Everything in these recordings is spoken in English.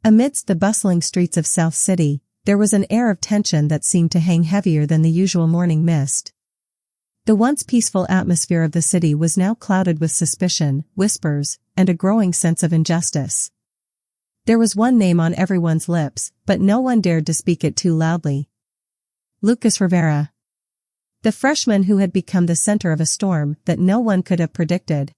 Amidst the bustling streets of South City, there was an air of tension that seemed to hang heavier than the usual morning mist. The once peaceful atmosphere of the city was now clouded with suspicion, whispers, and a growing sense of injustice. There was one name on everyone's lips, but no one dared to speak it too loudly. Lucas Rivera. The freshman who had become the center of a storm that no one could have predicted.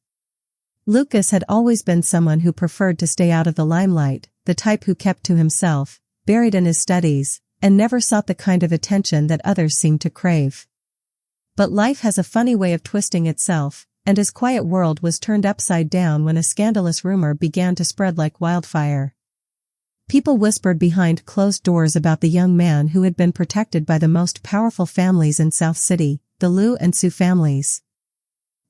Lucas had always been someone who preferred to stay out of the limelight, the type who kept to himself, buried in his studies, and never sought the kind of attention that others seemed to crave. But life has a funny way of twisting itself, and his quiet world was turned upside down when a scandalous rumor began to spread like wildfire. People whispered behind closed doors about the young man who had been protected by the most powerful families in South City, the Liu and Su families.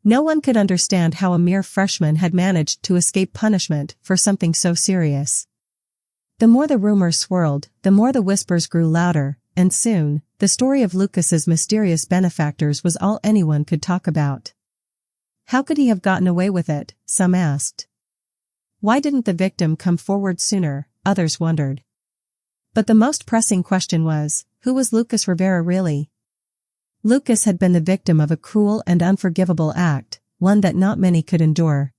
No one could understand how a mere freshman had managed to escape punishment for something so serious. The more the rumors swirled, the more the whispers grew louder, and soon, the story of Lucas's mysterious benefactors was all anyone could talk about. How could he have gotten away with it, some asked. Why didn't the victim come forward sooner, others wondered. But the most pressing question was, who was Lucas Rivera really? Lucas had been the victim of a cruel and unforgivable act, one that not many could endure.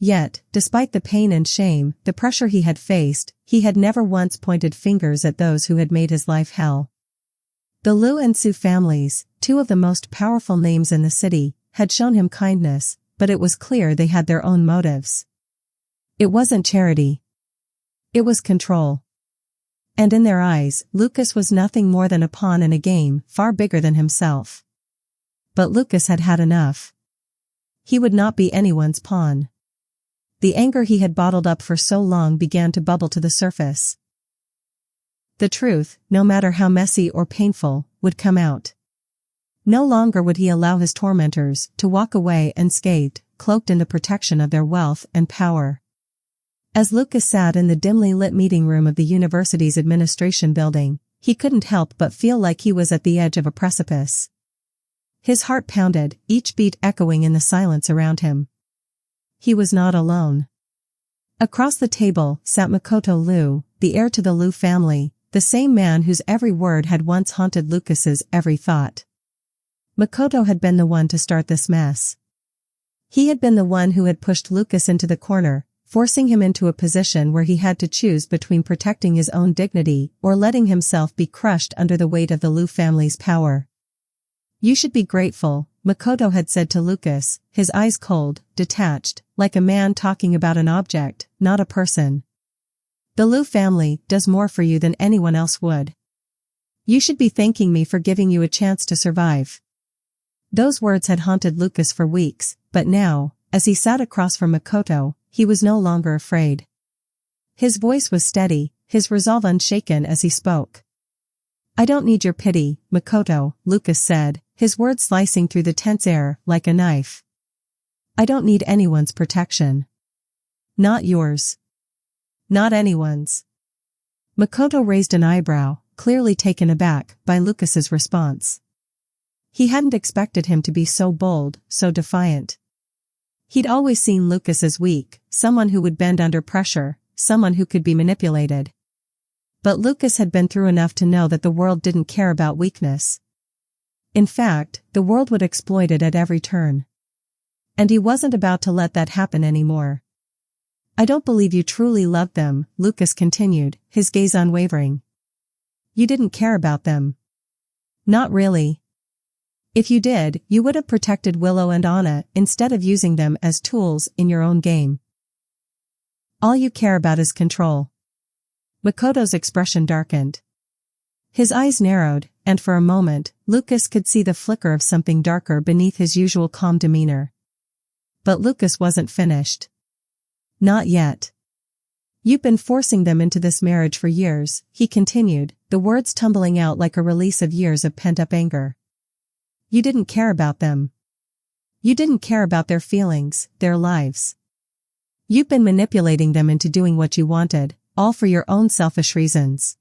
Yet, despite the pain and shame, the pressure he had faced, he had never once pointed fingers at those who had made his life hell. The Liu and Su families, two of the most powerful names in the city, had shown him kindness, but it was clear they had their own motives. It wasn't charity. It was control. And in their eyes, Lucas was nothing more than a pawn in a game far bigger than himself. But Lucas had had enough. He would not be anyone's pawn. The anger he had bottled up for so long began to bubble to the surface. The truth, no matter how messy or painful, would come out. No longer would he allow his tormentors to walk away unscathed, cloaked in the protection of their wealth and power. As Lucas sat in the dimly lit meeting room of the university's administration building, he couldn't help but feel like he was at the edge of a precipice. His heart pounded, each beat echoing in the silence around him. He was not alone. Across the table sat Makoto Liu, the heir to the Liu family, the same man whose every word had once haunted Lucas's every thought. Makoto had been the one to start this mess. He had been the one who had pushed Lucas into the corner, forcing him into a position where he had to choose between protecting his own dignity or letting himself be crushed under the weight of the Liu family's power. You should be grateful, Makoto had said to Lucas, his eyes cold, detached, like a man talking about an object, not a person. The Liu family does more for you than anyone else would. You should be thanking me for giving you a chance to survive. Those words had haunted Lucas for weeks, but now, as he sat across from Makoto, he was no longer afraid. His voice was steady, his resolve unshaken as he spoke. I don't need your pity, Makoto, Lucas said, his words slicing through the tense air like a knife. I don't need anyone's protection. Not yours. Not anyone's. Makoto raised an eyebrow, clearly taken aback by Lucas's response. He hadn't expected him to be so bold, so defiant. He'd always seen Lucas as weak, someone who would bend under pressure, someone who could be manipulated. But Lucas had been through enough to know that the world didn't care about weakness. In fact, the world would exploit it at every turn. And he wasn't about to let that happen anymore. I don't believe you truly loved them, Lucas continued, his gaze unwavering. You didn't care about them. Not really. If you did, you would have protected Willow and Anna instead of using them as tools in your own game. All you care about is control. Makoto's expression darkened. His eyes narrowed, and for a moment, Lucas could see the flicker of something darker beneath his usual calm demeanor. But Lucas wasn't finished. Not yet. You've been forcing them into this marriage for years, he continued, the words tumbling out like a release of years of pent-up anger. You didn't care about them. You didn't care about their feelings, their lives. You've been manipulating them into doing what you wanted, all for your own selfish reasons.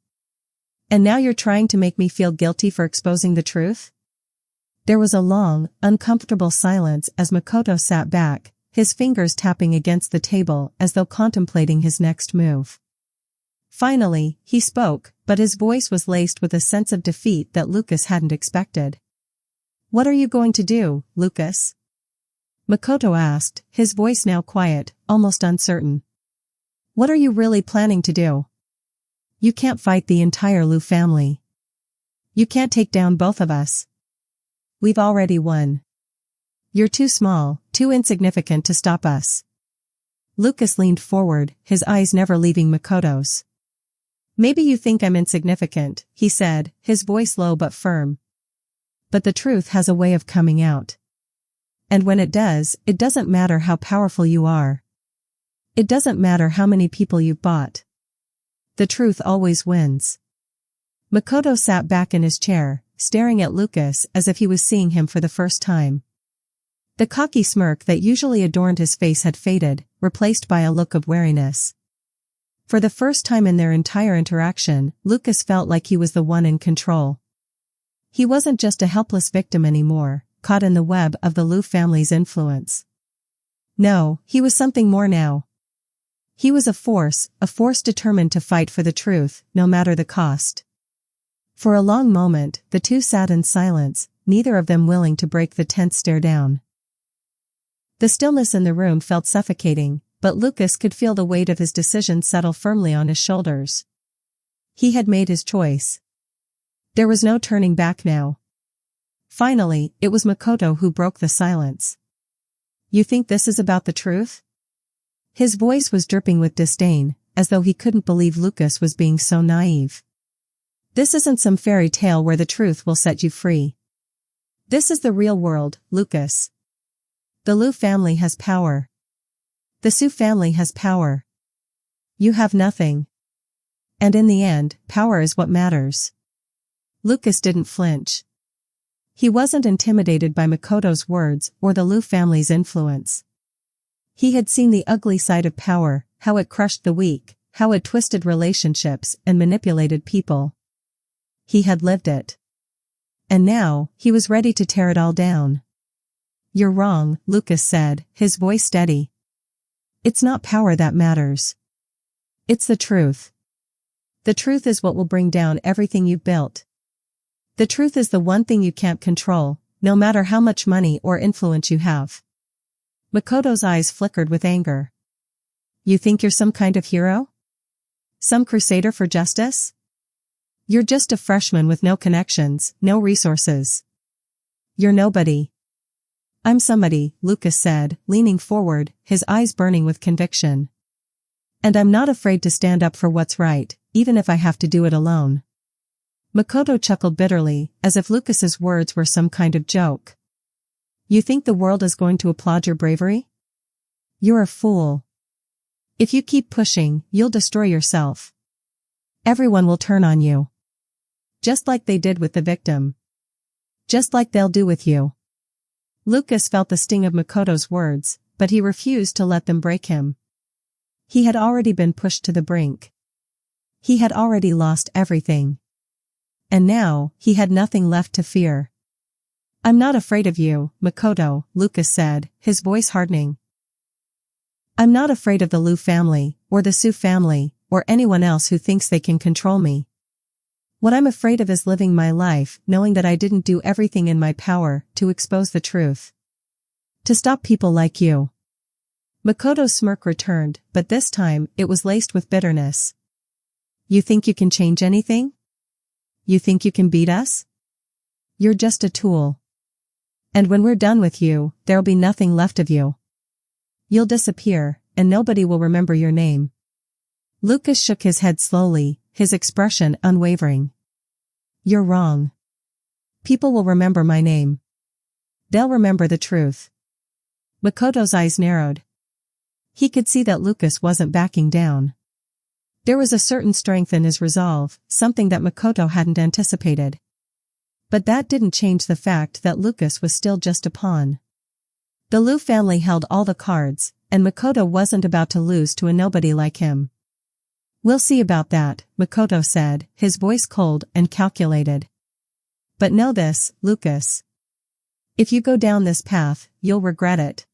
And now you're trying to make me feel guilty for exposing the truth? There was a long, uncomfortable silence as Makoto sat back, his fingers tapping against the table as though contemplating his next move. Finally, he spoke, but his voice was laced with a sense of defeat that Lucas hadn't expected. "What are you going to do, Lucas?" Makoto asked, his voice now quiet, almost uncertain. "What are you really planning to do? You can't fight the entire Lu family. You can't take down both of us. We've already won. You're too small, too insignificant to stop us." Lucas leaned forward, his eyes never leaving Makoto's. "Maybe you think I'm insignificant," he said, his voice low but firm. "But the truth has a way of coming out. And when it does, it doesn't matter how powerful you are. It doesn't matter how many people you've bought. The truth always wins." Makoto sat back in his chair, staring at Lucas as if he was seeing him for the first time. The cocky smirk that usually adorned his face had faded, replaced by a look of wariness. For the first time in their entire interaction, Lucas felt like he was the one in control. He wasn't just a helpless victim anymore, caught in the web of the Lu family's influence. No, he was something more now. He was a force determined to fight for the truth, no matter the cost. For a long moment, the two sat in silence, neither of them willing to break the tense stare down. The stillness in the room felt suffocating, but Lucas could feel the weight of his decision settle firmly on his shoulders. He had made his choice. There was no turning back now. Finally, it was Makoto who broke the silence. "You think this is about the truth?" His voice was dripping with disdain, as though he couldn't believe Lucas was being so naive. "This isn't some fairy tale where the truth will set you free. This is the real world, Lucas. The Lu family has power. The Su family has power. You have nothing. And in the end, power is what matters." Lucas didn't flinch. He wasn't intimidated by Makoto's words or the Lu family's influence. He had seen the ugly side of power, how it crushed the weak, how it twisted relationships and manipulated people. He had lived it. And now, he was ready to tear it all down. "You're wrong," Lucas said, his voice steady. "It's not power that matters. It's the truth. The truth is what will bring down everything you've built. The truth is the one thing you can't control, no matter how much money or influence you have." Makoto's eyes flickered with anger. "You think you're some kind of hero? Some crusader for justice? You're just a freshman with no connections, no resources. You're nobody." "I'm somebody," Lucas said, leaning forward, his eyes burning with conviction. "And I'm not afraid to stand up for what's right, even if I have to do it alone." Makoto chuckled bitterly, as if Lucas's words were some kind of joke. "You think the world is going to applaud your bravery? You're a fool. If you keep pushing, you'll destroy yourself. Everyone will turn on you. Just like they did with the victim. Just like they'll do with you." Lucas felt the sting of Makoto's words, but he refused to let them break him. He had already been pushed to the brink. He had already lost everything. And now, he had nothing left to fear. "I'm not afraid of you, Makoto," Lucas said, his voice hardening. "I'm not afraid of the Lu family, or the Su family, or anyone else who thinks they can control me. What I'm afraid of is living my life knowing that I didn't do everything in my power to expose the truth. To stop people like you." Makoto's smirk returned, but this time, it was laced with bitterness. "You think you can change anything? You think you can beat us? You're just a tool. And when we're done with you, there'll be nothing left of you. You'll disappear, and nobody will remember your name." Lucas shook his head slowly, his expression unwavering. "You're wrong. People will remember my name. They'll remember the truth." Makoto's eyes narrowed. He could see that Lucas wasn't backing down. There was a certain strength in his resolve, something that Makoto hadn't anticipated. But that didn't change the fact that Lucas was still just a pawn. The Lu family held all the cards, and Makoto wasn't about to lose to a nobody like him. "We'll see about that," Makoto said, his voice cold and calculated. "But know this, Lucas. If you go down this path, you'll regret it.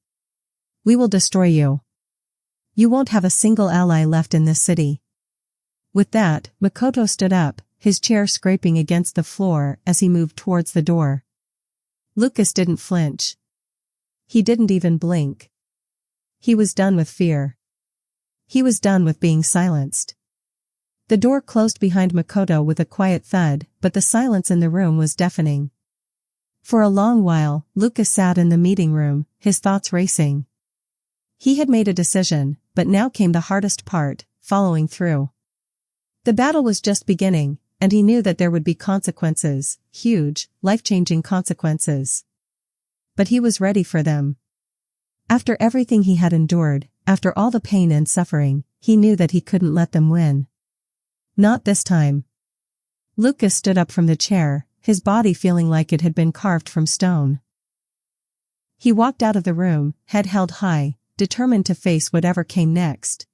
We will destroy you. You won't have a single ally left in this city. With that, Makoto stood up, his chair scraping against the floor as he moved towards the door. Lucas didn't flinch. He didn't even blink. He was done with fear. He was done with being silenced. The door closed behind Makoto with a quiet thud, but the silence in the room was deafening. For a long while, Lucas sat in the meeting room, his thoughts racing. He had made a decision, but now came the hardest part, following through. The battle was just beginning, and he knew that there would be consequences, huge, life-changing consequences. But he was ready for them. After everything he had endured, after all the pain and suffering, he knew that he couldn't let them win. Not this time. Lucas stood up from the chair, his body feeling like it had been carved from stone. He walked out of the room, head held high, determined to face whatever came next.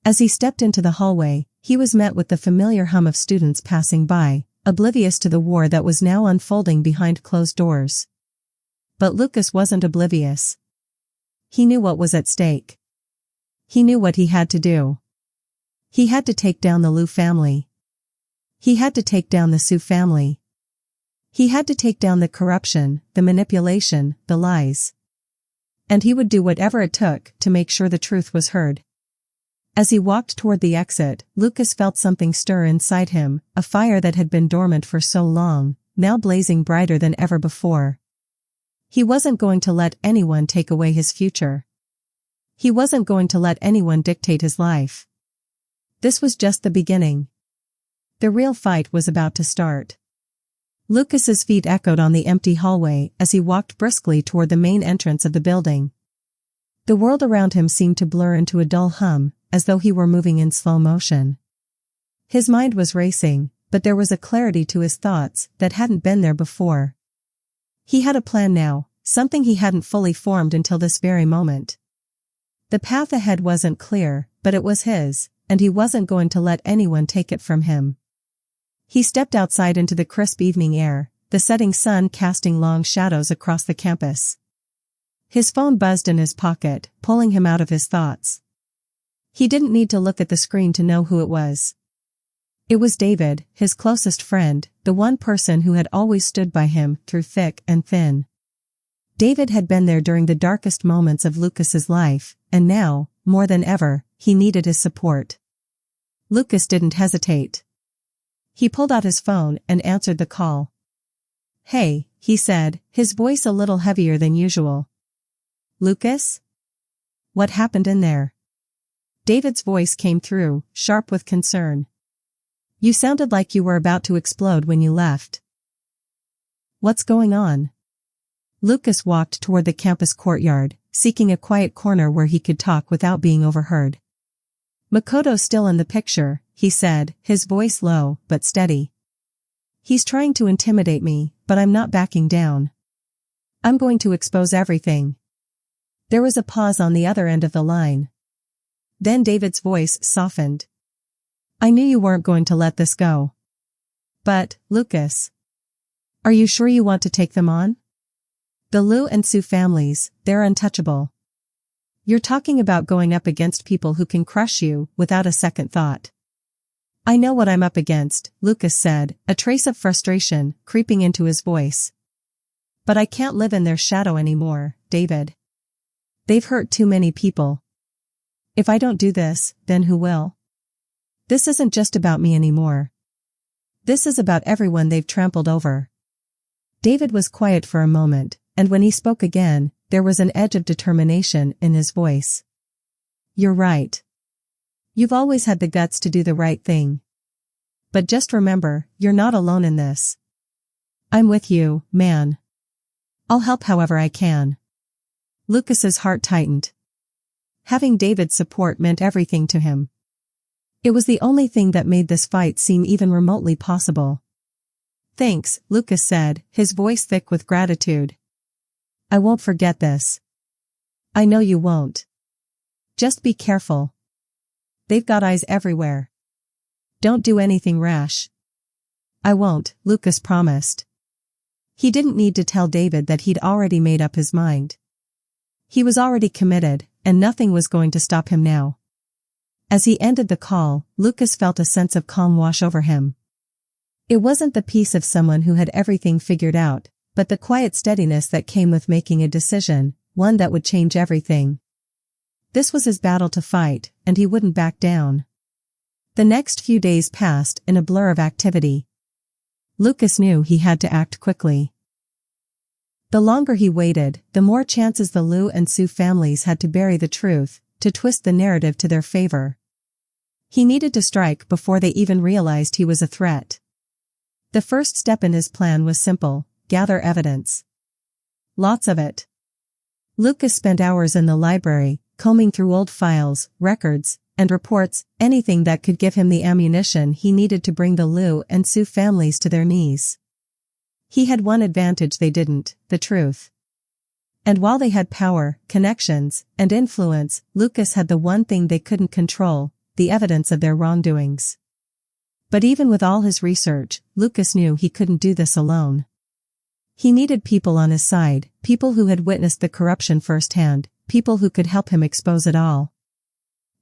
As he stepped into the hallway, he was met with the familiar hum of students passing by, oblivious to the war that was now unfolding behind closed doors. But Lucas wasn't oblivious. He knew what was at stake. He knew what he had to do. He had to take down the Liu family. He had to take down the Su family. He had to take down the corruption, the manipulation, the lies. And he would do whatever it took to make sure the truth was heard. As he walked toward the exit, Lucas felt something stir inside him, a fire that had been dormant for so long, now blazing brighter than ever before. He wasn't going to let anyone take away his future. He wasn't going to let anyone dictate his life. This was just the beginning. The real fight was about to start. Lucas's feet echoed on the empty hallway as he walked briskly toward the main entrance of the building. The world around him seemed to blur into a dull hum, as though he were moving in slow motion. His mind was racing, but there was a clarity to his thoughts that hadn't been there before. He had a plan now, something he hadn't fully formed until this very moment. The path ahead wasn't clear, but it was his, and he wasn't going to let anyone take it from him. He stepped outside into the crisp evening air, the setting sun casting long shadows across the campus. His phone buzzed in his pocket, pulling him out of his thoughts. He didn't need to look at the screen to know who it was. It was David, his closest friend, the one person who had always stood by him through thick and thin. David had been there during the darkest moments of Lucas's life, and now, more than ever, he needed his support. Lucas didn't hesitate. He pulled out his phone and answered the call. "Hey," he said, his voice a little heavier than usual. "Lucas? What happened in there?" David's voice came through, sharp with concern. "You sounded like you were about to explode when you left." "What's going on?" Lucas walked toward the campus courtyard, seeking a quiet corner where he could talk without being overheard. "Makoto's still in the picture," he said, his voice low, but steady. "He's trying to intimidate me, but I'm not backing down. I'm going to expose everything." There was a pause on the other end of the line. Then David's voice softened. "I knew you weren't going to let this go. But, Lucas, are you sure you want to take them on? The Liu and Su families, they're untouchable. You're talking about going up against people who can crush you without a second thought." "I know what I'm up against," Lucas said, a trace of frustration creeping into his voice. "But I can't live in their shadow anymore, David. They've hurt too many people. If I don't do this, then who will? This isn't just about me anymore. This is about everyone they've trampled over." David was quiet for a moment, and when he spoke again, there was an edge of determination in his voice. "You're right. You've always had the guts to do the right thing. But just remember, you're not alone in this. I'm with you, man. I'll help however I can." Lucas's heart tightened. Having David's support meant everything to him. It was the only thing that made this fight seem even remotely possible. "Thanks," Lucas said, his voice thick with gratitude. "I won't forget this." "I know you won't. Just be careful. They've got eyes everywhere. Don't do anything rash." "I won't," Lucas promised. He didn't need to tell David that he'd already made up his mind. He was already committed, and nothing was going to stop him now. As he ended the call, Lucas felt a sense of calm wash over him. It wasn't the peace of someone who had everything figured out, but the quiet steadiness that came with making a decision, one that would change everything. This was his battle to fight, and he wouldn't back down. The next few days passed in a blur of activity. Lucas knew he had to act quickly. The longer he waited, the more chances the Lou and Sue families had to bury the truth, to twist the narrative to their favor. He needed to strike before they even realized he was a threat. The first step in his plan was simple: gather evidence. Lots of it. Lucas spent hours in the library, combing through old files, records, and reports, anything that could give him the ammunition he needed to bring the Lou and Sue families to their knees. He had one advantage they didn't: the truth. And while they had power, connections, and influence, Lucas had the one thing they couldn't control: the evidence of their wrongdoings. But even with all his research, Lucas knew he couldn't do this alone. He needed people on his side, people who had witnessed the corruption firsthand, people who could help him expose it all.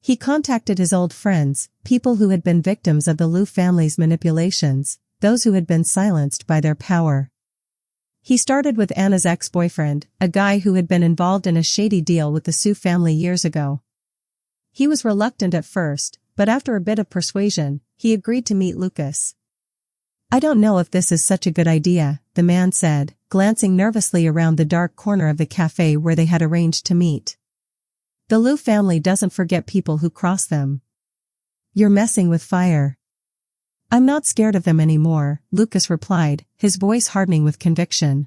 He contacted his old friends, people who had been victims of the Lou family's manipulations, those who had been silenced by their power. He started with Anna's ex-boyfriend, a guy who had been involved in a shady deal with the Sue family years ago. He was reluctant at first, but after a bit of persuasion, he agreed to meet Lucas. "I don't know if this is such a good idea," the man said, glancing nervously around the dark corner of the cafe where they had arranged to meet. "The Lou family doesn't forget people who cross them. You're messing with fire." "I'm not scared of them anymore," Lucas replied, his voice hardening with conviction.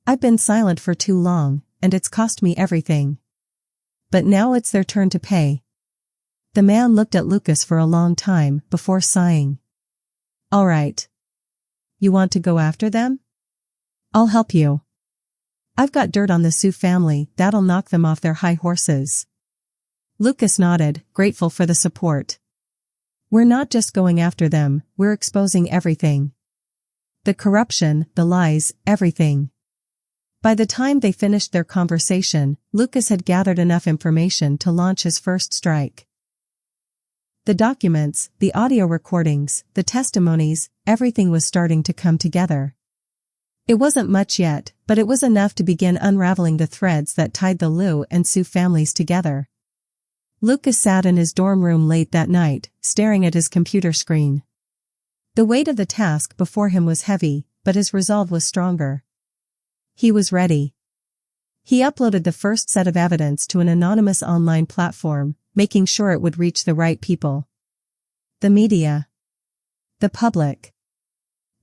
"I've been silent for too long, and it's cost me everything. But now it's their turn to pay." The man looked at Lucas for a long time before sighing. "All right. You want to go after them? I'll help you. I've got dirt on the Sue family that'll knock them off their high horses." Lucas nodded, grateful for the support. "We're not just going after them, we're exposing everything. The corruption, the lies, everything." By the time they finished their conversation, Lucas had gathered enough information to launch his first strike. The documents, the audio recordings, the testimonies, everything was starting to come together. It wasn't much yet, but it was enough to begin unraveling the threads that tied the Lou and Sue families together. Lucas sat in his dorm room late that night, staring at his computer screen. The weight of the task before him was heavy, but his resolve was stronger. He was ready. He uploaded the first set of evidence to an anonymous online platform, making sure it would reach the right people. The media. The public.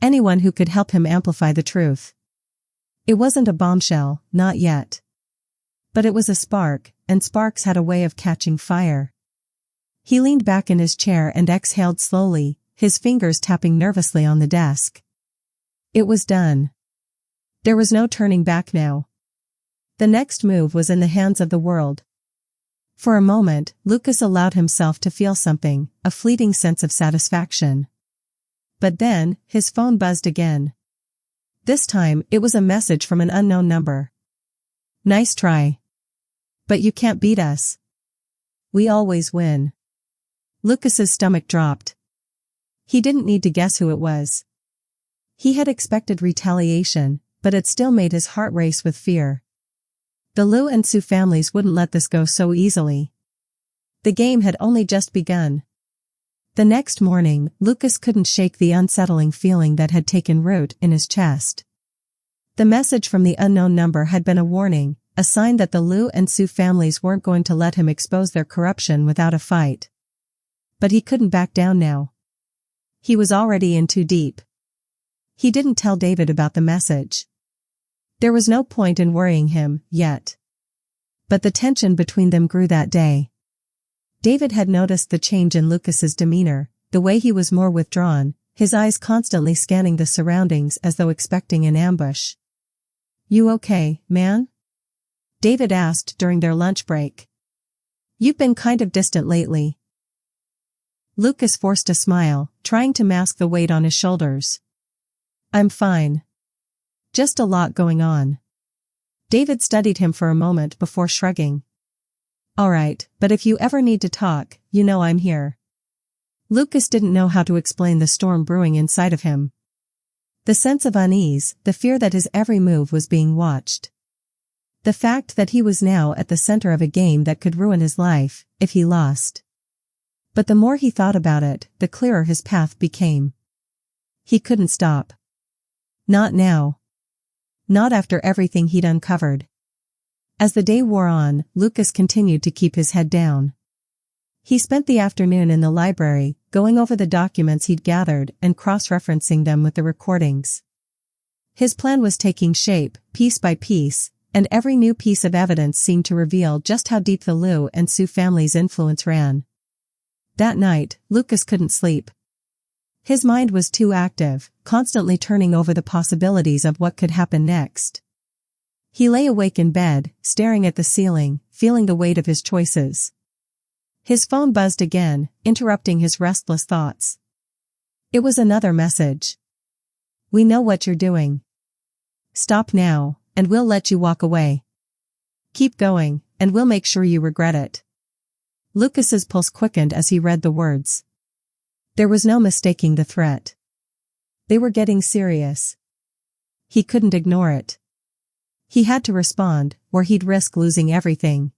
Anyone who could help him amplify the truth. It wasn't a bombshell, not yet. But it was a spark, and sparks had a way of catching fire. He leaned back in his chair and exhaled slowly, his fingers tapping nervously on the desk. It was done. There was no turning back now. The next move was in the hands of the world. For a moment, Lucas allowed himself to feel something, a fleeting sense of satisfaction. But then, his phone buzzed again. This time, it was a message from an unknown number. "Nice try. But you can't beat us. We always win." Lucas's stomach dropped. He didn't need to guess who it was. He had expected retaliation, but it still made his heart race with fear. The Lou and Sue families wouldn't let this go so easily. The game had only just begun. The next morning, Lucas couldn't shake the unsettling feeling that had taken root in his chest. The message from the unknown number had been a warning, a sign that the Lou and Sue families weren't going to let him expose their corruption without a fight. But he couldn't back down now. He was already in too deep. He didn't tell David about the message. There was no point in worrying him, yet. But the tension between them grew that day. David had noticed the change in Lucas's demeanor, the way he was more withdrawn, his eyes constantly scanning the surroundings as though expecting an ambush. "You okay, man?" David asked during their lunch break. "You've been kind of distant lately." Lucas forced a smile, trying to mask the weight on his shoulders. "I'm fine. Just a lot going on." David studied him for a moment before shrugging. Alright, but if you ever need to talk, you know I'm here. Lucas didn't know how to explain the storm brewing inside of him. The sense of unease, the fear that his every move was being watched. The fact that he was now at the center of a game that could ruin his life, if he lost. But the more he thought about it, the clearer his path became. He couldn't stop. Not now. Not after everything he'd uncovered. As the day wore on, Lucas continued to keep his head down. He spent the afternoon in the library, going over the documents he'd gathered and cross-referencing them with the recordings. His plan was taking shape, piece by piece, and every new piece of evidence seemed to reveal just how deep the Lou and Sue family's influence ran. That night, Lucas couldn't sleep. His mind was too active, constantly turning over the possibilities of what could happen next. He lay awake in bed, staring at the ceiling, feeling the weight of his choices. His phone buzzed again, interrupting his restless thoughts. It was another message. "We know what you're doing. Stop now, and we'll let you walk away. Keep going, and we'll make sure you regret it." Lucas's pulse quickened as he read the words. There was no mistaking the threat. They were getting serious. He couldn't ignore it. He had to respond, or he'd risk losing everything.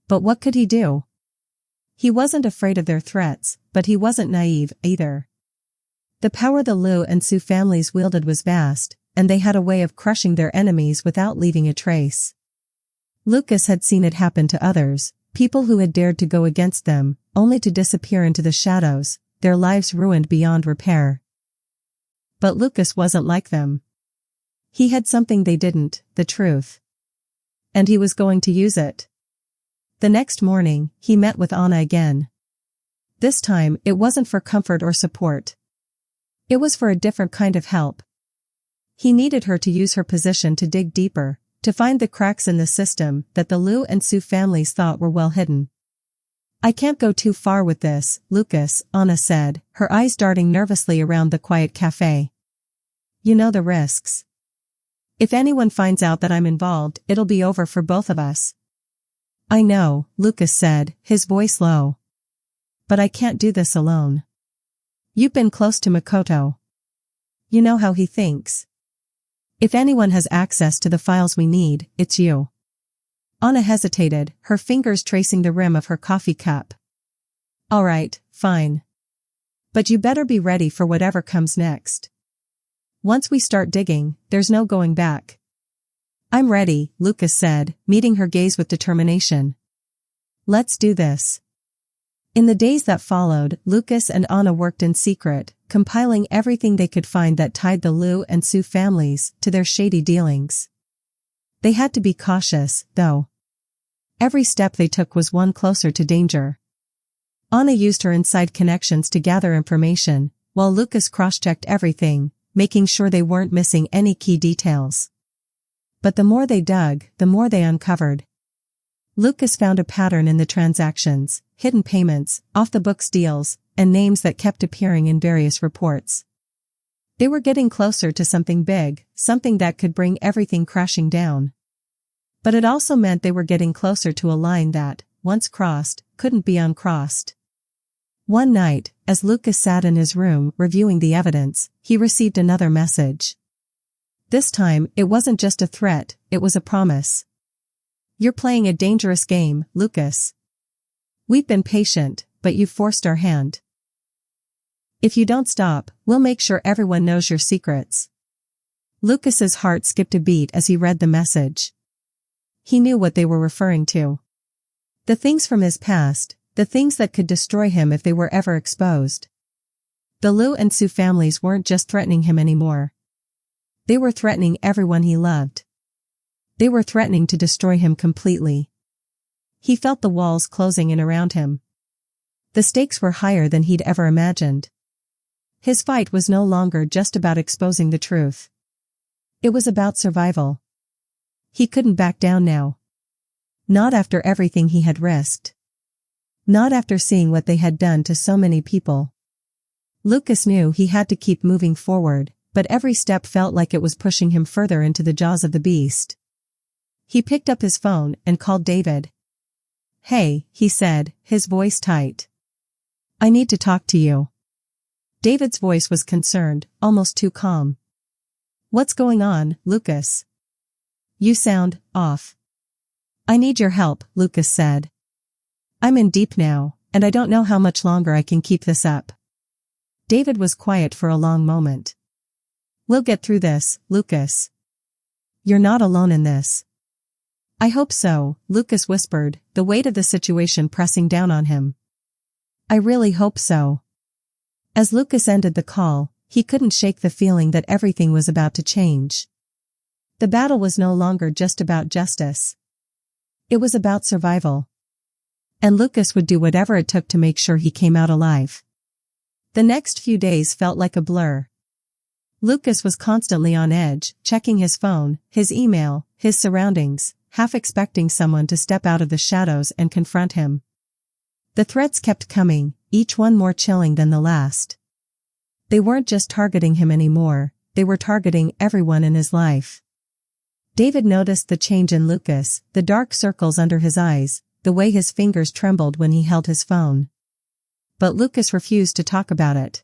But what could he do? He wasn't afraid of their threats, but he wasn't naive, either. The power the Lou and Sue families wielded was vast, and they had a way of crushing their enemies without leaving a trace. Lucas had seen it happen to others, people who had dared to go against them, only to disappear into the shadows, their lives ruined beyond repair. But Lucas wasn't like them. He had something they didn't, the truth. And he was going to use it. The next morning, he met with Anna again. This time, it wasn't for comfort or support. It was for a different kind of help. He needed her to use her position to dig deeper, to find the cracks in the system that the Lou and Sue families thought were well hidden. "I can't go too far with this, Lucas," Anna said, her eyes darting nervously around the quiet cafe. "You know the risks. If anyone finds out that I'm involved, it'll be over for both of us." "I know," Lucas said, his voice low. "But I can't do this alone. You've been close to Makoto. You know how he thinks. If anyone has access to the files we need, it's you." Anna hesitated, her fingers tracing the rim of her coffee cup. "All right, fine. But you better be ready for whatever comes next. Once we start digging, there's no going back." "I'm ready," Lucas said, meeting her gaze with determination. "Let's do this." In the days that followed, Lucas and Anna worked in secret, compiling everything they could find that tied the Lou and Sue families to their shady dealings. They had to be cautious, though. Every step they took was one closer to danger. Anna used her inside connections to gather information, while Lucas cross-checked everything, making sure they weren't missing any key details. But the more they dug, the more they uncovered. Lucas found a pattern in the transactions, hidden payments, off-the-books deals, and names that kept appearing in various reports. They were getting closer to something big, something that could bring everything crashing down. But it also meant they were getting closer to a line that, once crossed, couldn't be uncrossed. One night, as Lucas sat in his room reviewing the evidence, he received another message. This time, it wasn't just a threat, it was a promise. "You're playing a dangerous game, Lucas. We've been patient, but you've forced our hand. If you don't stop, we'll make sure everyone knows your secrets." Lucas's heart skipped a beat as he read the message. He knew what they were referring to. The things from his past, the things that could destroy him if they were ever exposed. The Lou and Sue families weren't just threatening him anymore. They were threatening everyone he loved. They were threatening to destroy him completely. He felt the walls closing in around him. The stakes were higher than he'd ever imagined. His fight was no longer just about exposing the truth. It was about survival. He couldn't back down now. Not after everything he had risked. Not after seeing what they had done to so many people. Lucas knew he had to keep moving forward, but every step felt like it was pushing him further into the jaws of the beast. He picked up his phone and called David. "Hey," he said, his voice tight. "I need to talk to you." David's voice was concerned, almost too calm. "What's going on, Lucas? You sound off." "I need your help," Lucas said. "I'm in deep now, and I don't know how much longer I can keep this up." David was quiet for a long moment. "We'll get through this, Lucas. You're not alone in this." "I hope so," Lucas whispered, the weight of the situation pressing down on him. "I really hope so." As Lucas ended the call, he couldn't shake the feeling that everything was about to change. The battle was no longer just about justice. It was about survival. And Lucas would do whatever it took to make sure he came out alive. The next few days felt like a blur. Lucas was constantly on edge, checking his phone, his email, his surroundings, half expecting someone to step out of the shadows and confront him. The threats kept coming, each one more chilling than the last. They weren't just targeting him anymore, they were targeting everyone in his life. David noticed the change in Lucas, the dark circles under his eyes, the way his fingers trembled when he held his phone. But Lucas refused to talk about it.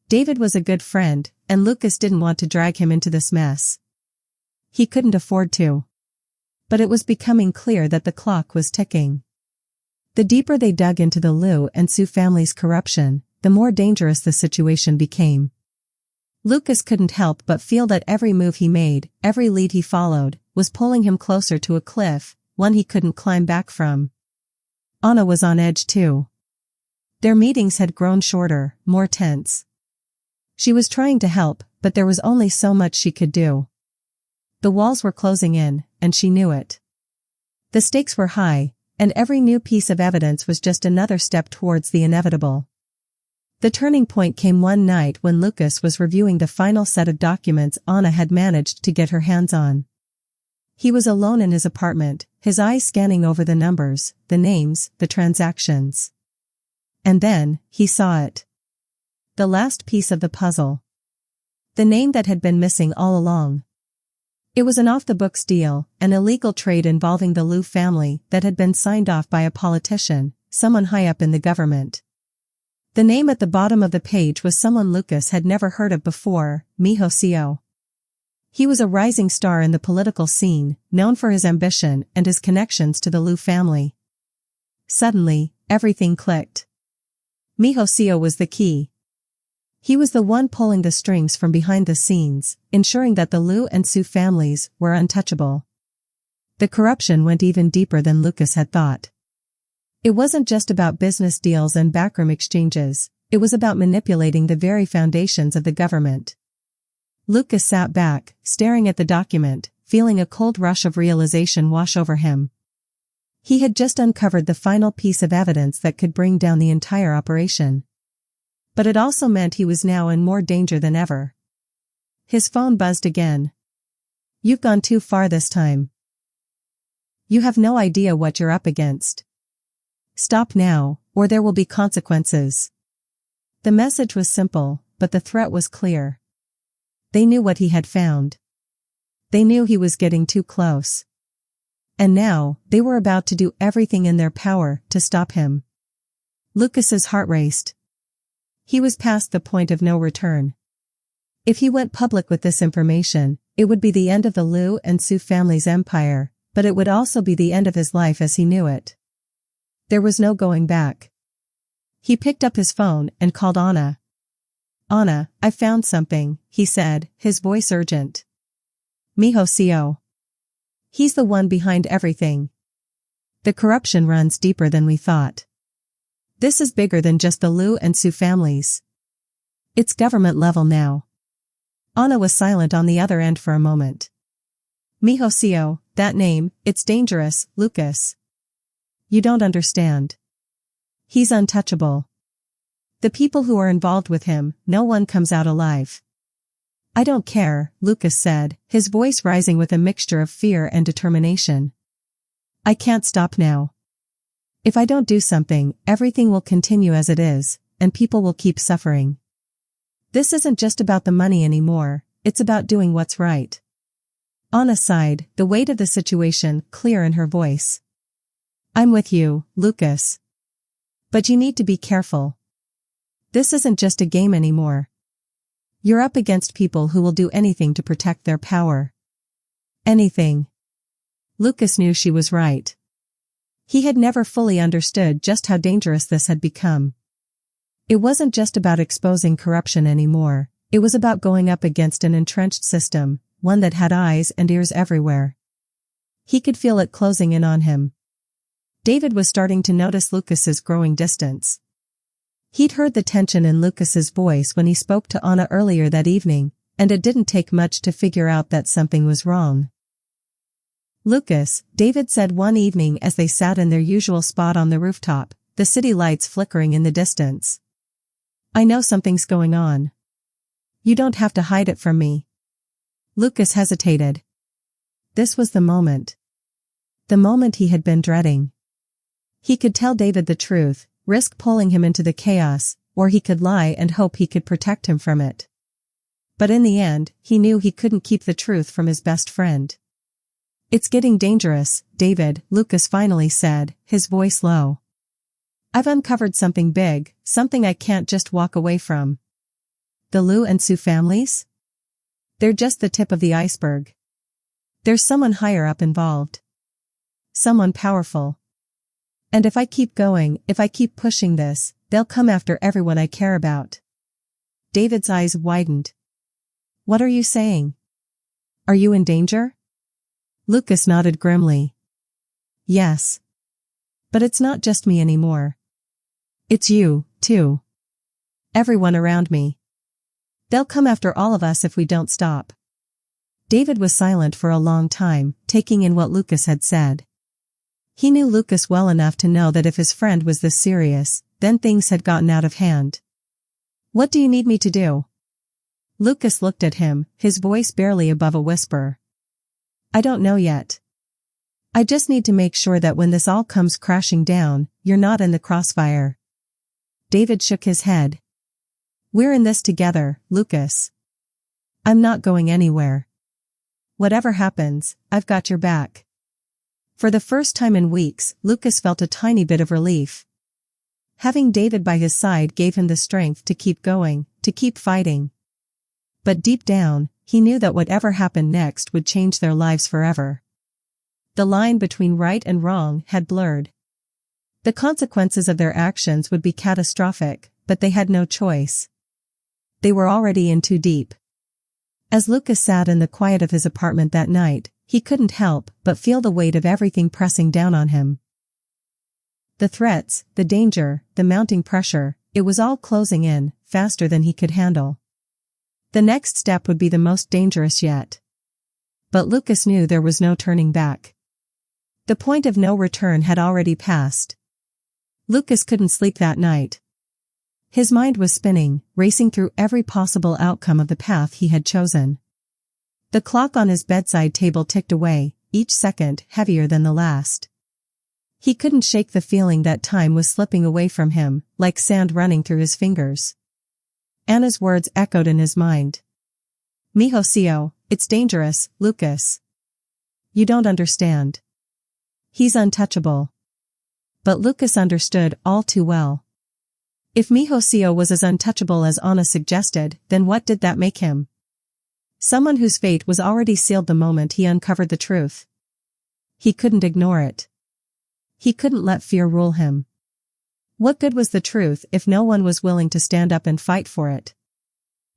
David was a good friend, and Lucas didn't want to drag him into this mess. He couldn't afford to. But it was becoming clear that the clock was ticking. The deeper they dug into the Lou and Sue family's corruption, the more dangerous the situation became. Lucas couldn't help but feel that every move he made, every lead he followed, was pulling him closer to a cliff, one he couldn't climb back from. Anna was on edge too. Their meetings had grown shorter, more tense. She was trying to help, but there was only so much she could do. The walls were closing in, and she knew it. The stakes were high, and every new piece of evidence was just another step towards the inevitable. The turning point came one night when Lucas was reviewing the final set of documents Anna had managed to get her hands on. He was alone in his apartment, his eyes scanning over the numbers, the names, the transactions. And then, he saw it. The last piece of the puzzle. The name that had been missing all along. It was an off-the-books deal, an illegal trade involving the Liu family that had been signed off by a politician, someone high up in the government. The name at the bottom of the page was someone Lucas had never heard of before, Miho Seo. He was a rising star in the political scene, known for his ambition and his connections to the Liu family. Suddenly, everything clicked. Miho Seo was the key. He was the one pulling the strings from behind the scenes, ensuring that the Liu and Sue families were untouchable. The corruption went even deeper than Lucas had thought. It wasn't just about business deals and backroom exchanges, it was about manipulating the very foundations of the government. Lucas sat back, staring at the document, feeling a cold rush of realization wash over him. He had just uncovered the final piece of evidence that could bring down the entire operation. But it also meant he was now in more danger than ever. His phone buzzed again. "You've gone too far this time. You have no idea what you're up against. Stop now, or there will be consequences." The message was simple, but the threat was clear. They knew what he had found. They knew he was getting too close. And now, they were about to do everything in their power to stop him. Lucas's heart raced. He was past the point of no return. If he went public with this information, it would be the end of the Liu and Sue family's empire, but it would also be the end of his life as he knew it. There was no going back. He picked up his phone and called Anna. "Anna, I found something," he said, his voice urgent. "Miho Seo. He's the one behind everything. The corruption runs deeper than we thought. This is bigger than just the Liu and Sue families. It's government level now." Anna was silent on the other end for a moment. "Miho Seo, that name, it's dangerous, Lucas. You don't understand. He's untouchable. The people who are involved with him, no one comes out alive." "I don't care," Lucas said, his voice rising with a mixture of fear and determination. "I can't stop now. If I don't do something, everything will continue as it is, and people will keep suffering. This isn't just about the money anymore, it's about doing what's right." Anna sighed, the weight of the situation clear in her voice. I'm with you, Lucas. But you need to be careful. This isn't just a game anymore. You're up against people who will do anything to protect their power. Anything. Lucas knew she was right. He had never fully understood just how dangerous this had become. It wasn't just about exposing corruption anymore, it was about going up against an entrenched system, one that had eyes and ears everywhere. He could feel it closing in on him. David was starting to notice Lucas's growing distance. He'd heard the tension in Lucas's voice when he spoke to Anna earlier that evening, and it didn't take much to figure out that something was wrong. Lucas, David said one evening as they sat in their usual spot on the rooftop, the city lights flickering in the distance. I know something's going on. You don't have to hide it from me. Lucas hesitated. This was the moment. The moment he had been dreading. He could tell David the truth, risk pulling him into the chaos, or he could lie and hope he could protect him from it. But in the end, he knew he couldn't keep the truth from his best friend. It's getting dangerous, David, Lucas finally said, his voice low. I've uncovered something big, something I can't just walk away from. The Lou and Sue families? They're just the tip of the iceberg. There's someone higher up involved. Someone powerful. And if I keep going, if I keep pushing this, they'll come after everyone I care about. David's eyes widened. What are you saying? Are you in danger? Lucas nodded grimly. Yes. But it's not just me anymore. It's you, too. Everyone around me. They'll come after all of us if we don't stop. David was silent for a long time, taking in what Lucas had said. He knew Lucas well enough to know that if his friend was this serious, then things had gotten out of hand. What do you need me to do? Lucas looked at him, his voice barely above a whisper. I don't know yet. I just need to make sure that when this all comes crashing down, you're not in the crossfire. David shook his head. We're in this together, Lucas. I'm not going anywhere. Whatever happens, I've got your back. For the first time in weeks, Lucas felt a tiny bit of relief. Having David by his side gave him the strength to keep going, to keep fighting. But deep down, he knew that whatever happened next would change their lives forever. The line between right and wrong had blurred. The consequences of their actions would be catastrophic, but they had no choice. They were already in too deep. As Lucas sat in the quiet of his apartment that night, he couldn't help but feel the weight of everything pressing down on him. The threats, the danger, the mounting pressure, it was all closing in, faster than he could handle. The next step would be the most dangerous yet. But Lucas knew there was no turning back. The point of no return had already passed. Lucas couldn't sleep that night. His mind was spinning, racing through every possible outcome of the path he had chosen. The clock on his bedside table ticked away, each second heavier than the last. He couldn't shake the feeling that time was slipping away from him, like sand running through his fingers. Anna's words echoed in his mind. Mijo Sio, it's dangerous, Lucas. You don't understand. He's untouchable. But Lucas understood all too well. If Mijo Sio was as untouchable as Anna suggested, then what did that make him? Someone whose fate was already sealed the moment he uncovered the truth. He couldn't ignore it. He couldn't let fear rule him. What good was the truth if no one was willing to stand up and fight for it?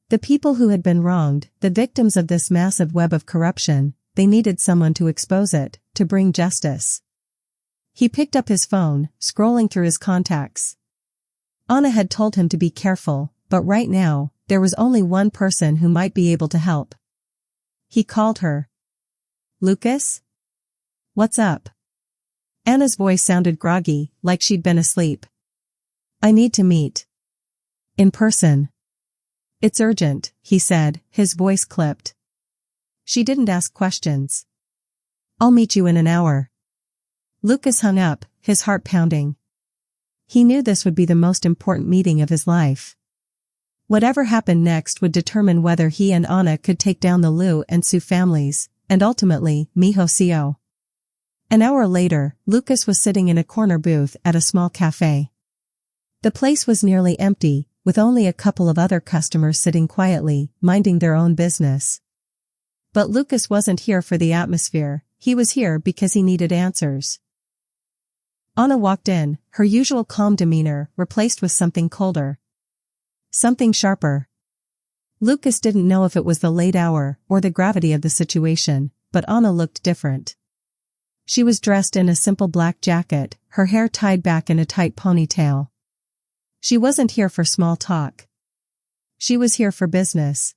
The people who had been wronged, the victims of this massive web of corruption, they needed someone to expose it, to bring justice. He picked up his phone, scrolling through his contacts. Anna had told him to be careful, but right now, there was only one person who might be able to help. He called her. Lucas? What's up? Anna's voice sounded groggy, like she'd been asleep. I need to meet. In person. It's urgent, he said, his voice clipped. She didn't ask questions. I'll meet you in an hour. Lucas hung up, his heart pounding. He knew this would be the most important meeting of his life. Whatever happened next would determine whether he and Anna could take down the Lou and Sue families, and ultimately, Mijo Sio. An hour later, Lucas was sitting in a corner booth at a small cafe. The place was nearly empty, with only a couple of other customers sitting quietly, minding their own business. But Lucas wasn't here for the atmosphere, he was here because he needed answers. Anna walked in, her usual calm demeanor replaced with something colder. Something sharper. Lucas didn't know if it was the late hour or the gravity of the situation, but Anna looked different. She was dressed in a simple black jacket, her hair tied back in a tight ponytail. She wasn't here for small talk. She was here for business.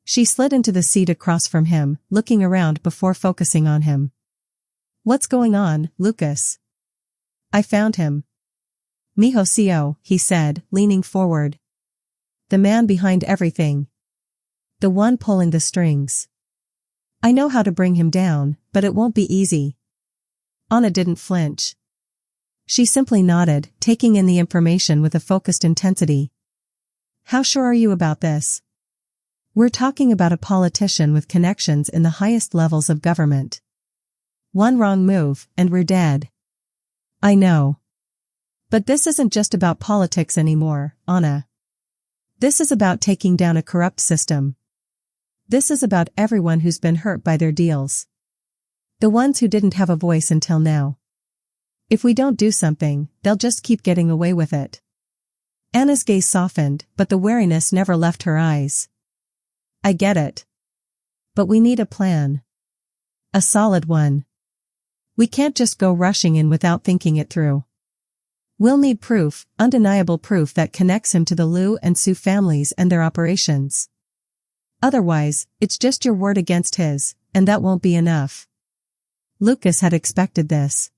She slid into the seat across from him, looking around before focusing on him. "What's going on, Lucas?" "I found him." "Mijo Sio," he said, leaning forward. "The man behind everything. The one pulling the strings. I know how to bring him down, but it won't be easy." Anna didn't flinch. She simply nodded, taking in the information with a focused intensity. "How sure are you about this?" "We're talking about a politician with connections in the highest levels of government. One wrong move, and we're dead." "I know. But this isn't just about politics anymore, Anna. This is about taking down a corrupt system. This is about everyone who's been hurt by their deals. The ones who didn't have a voice until now. If we don't do something, they'll just keep getting away with it." Anna's gaze softened, but the wariness never left her eyes. "I get it. But we need a plan. A solid one. We can't just go rushing in without thinking it through. We'll need proof, undeniable proof that connects him to the Liu and Su families and their operations. Otherwise, it's just your word against his, and that won't be enough." Lucas had expected this.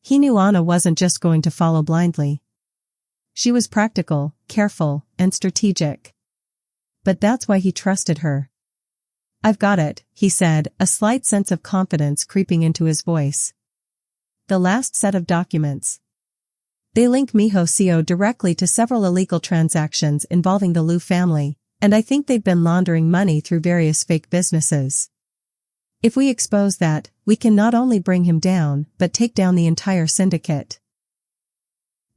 He knew Anna wasn't just going to follow blindly. She was practical, careful, and strategic. But that's why he trusted her. "I've got it," he said, a slight sense of confidence creeping into his voice. "The last set of documents. They link Mijo Sio directly to several illegal transactions involving the Liu family, and I think they've been laundering money through various fake businesses. If we expose that, we can not only bring him down, but take down the entire syndicate."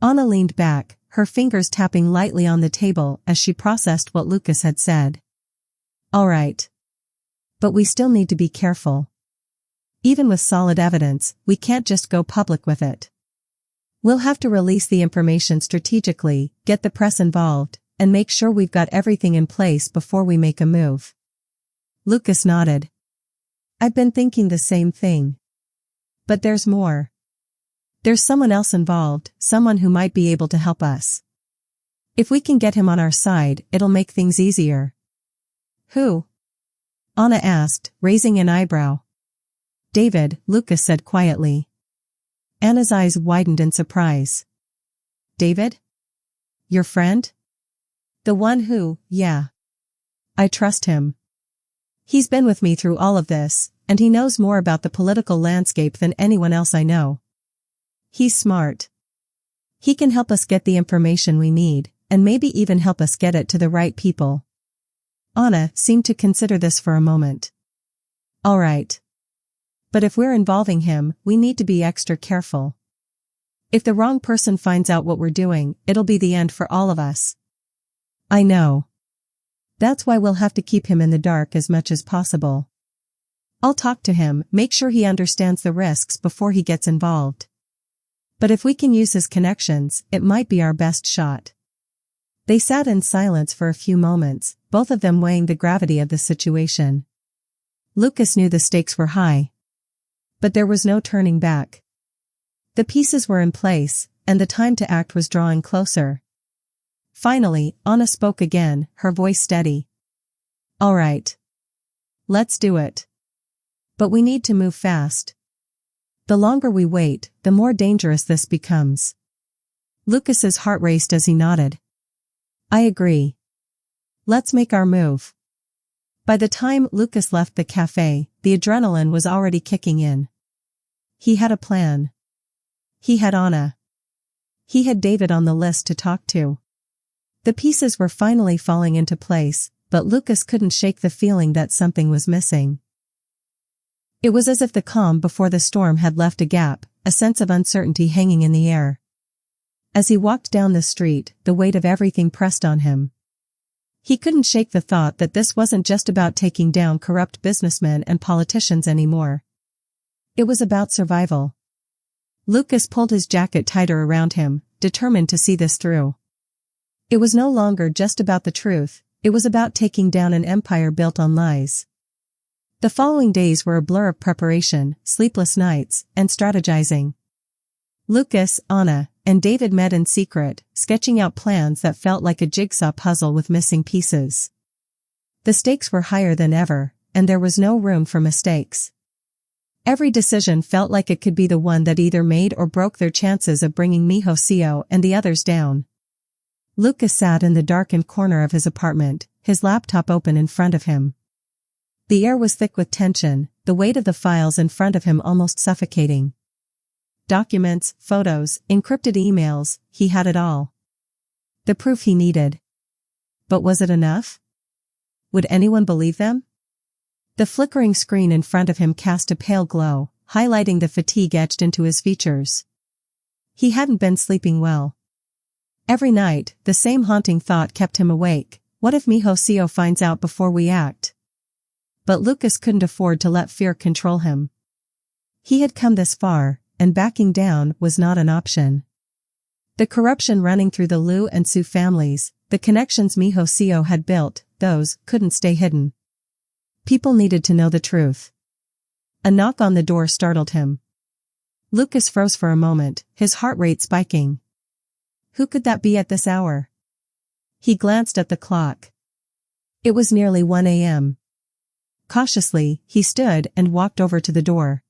Anna leaned back, her fingers tapping lightly on the table as she processed what Lucas had said. "All right. But we still need to be careful. Even with solid evidence, we can't just go public with it. We'll have to release the information strategically, get the press involved, and make sure we've got everything in place before we make a move." Lucas nodded. "I've been thinking the same thing. But there's more. There's someone else involved, someone who might be able to help us. If we can get him on our side, it'll make things easier." "Who?" Anna asked, raising an eyebrow. "David," Lucas said quietly. Anna's eyes widened in surprise. "David? Your friend? The one who, yeah. I trust him. He's been with me through all of this, and he knows more about the political landscape than anyone else I know. He's smart. He can help us get the information we need, and maybe even help us get it to the right people." Anna seemed to consider this for a moment. "All right. But if we're involving him, we need to be extra careful. If the wrong person finds out what we're doing, it'll be the end for all of us." "I know. That's why we'll have to keep him in the dark as much as possible. I'll talk to him, make sure he understands the risks before he gets involved. But if we can use his connections, it might be our best shot." They sat in silence for a few moments, both of them weighing the gravity of the situation. Lucas knew the stakes were high. But there was no turning back. The pieces were in place, and the time to act was drawing closer. Finally, Anna spoke again, her voice steady. "All right. Let's do it. But we need to move fast. The longer we wait, the more dangerous this becomes." Lucas's heart raced as he nodded. "I agree. Let's make our move." By the time Lucas left the cafe, the adrenaline was already kicking in. He had a plan. He had Anna. He had David on the list to talk to. The pieces were finally falling into place, but Lucas couldn't shake the feeling that something was missing. It was as if the calm before the storm had left a gap, a sense of uncertainty hanging in the air. As he walked down the street, the weight of everything pressed on him. He couldn't shake the thought that this wasn't just about taking down corrupt businessmen and politicians anymore. It was about survival. Lucas pulled his jacket tighter around him, determined to see this through. It was no longer just about the truth, it was about taking down an empire built on lies. The following days were a blur of preparation, sleepless nights, and strategizing. Lucas, Anna, and David met in secret, sketching out plans that felt like a jigsaw puzzle with missing pieces. The stakes were higher than ever, and there was no room for mistakes. Every decision felt like it could be the one that either made or broke their chances of bringing Mihocio and the others down. Lucas sat in the darkened corner of his apartment, his laptop open in front of him. The air was thick with tension, the weight of the files in front of him almost suffocating. Documents, photos, encrypted emails, he had it all. The proof he needed. But was it enough? Would anyone believe them? The flickering screen in front of him cast a pale glow, highlighting the fatigue etched into his features. He hadn't been sleeping well. Every night, the same haunting thought kept him awake. What if Mihocio finds out before we act? But Lucas couldn't afford to let fear control him. He had come this far, and backing down was not an option. The corruption running through the Liu and Su families, the connections Mihocio had built, those couldn't stay hidden. People needed to know the truth. A knock on the door startled him. Lucas froze for a moment, his heart rate spiking. Who could that be at this hour? He glanced at the clock. It was nearly 1 a.m. Cautiously, he stood and walked over to the door.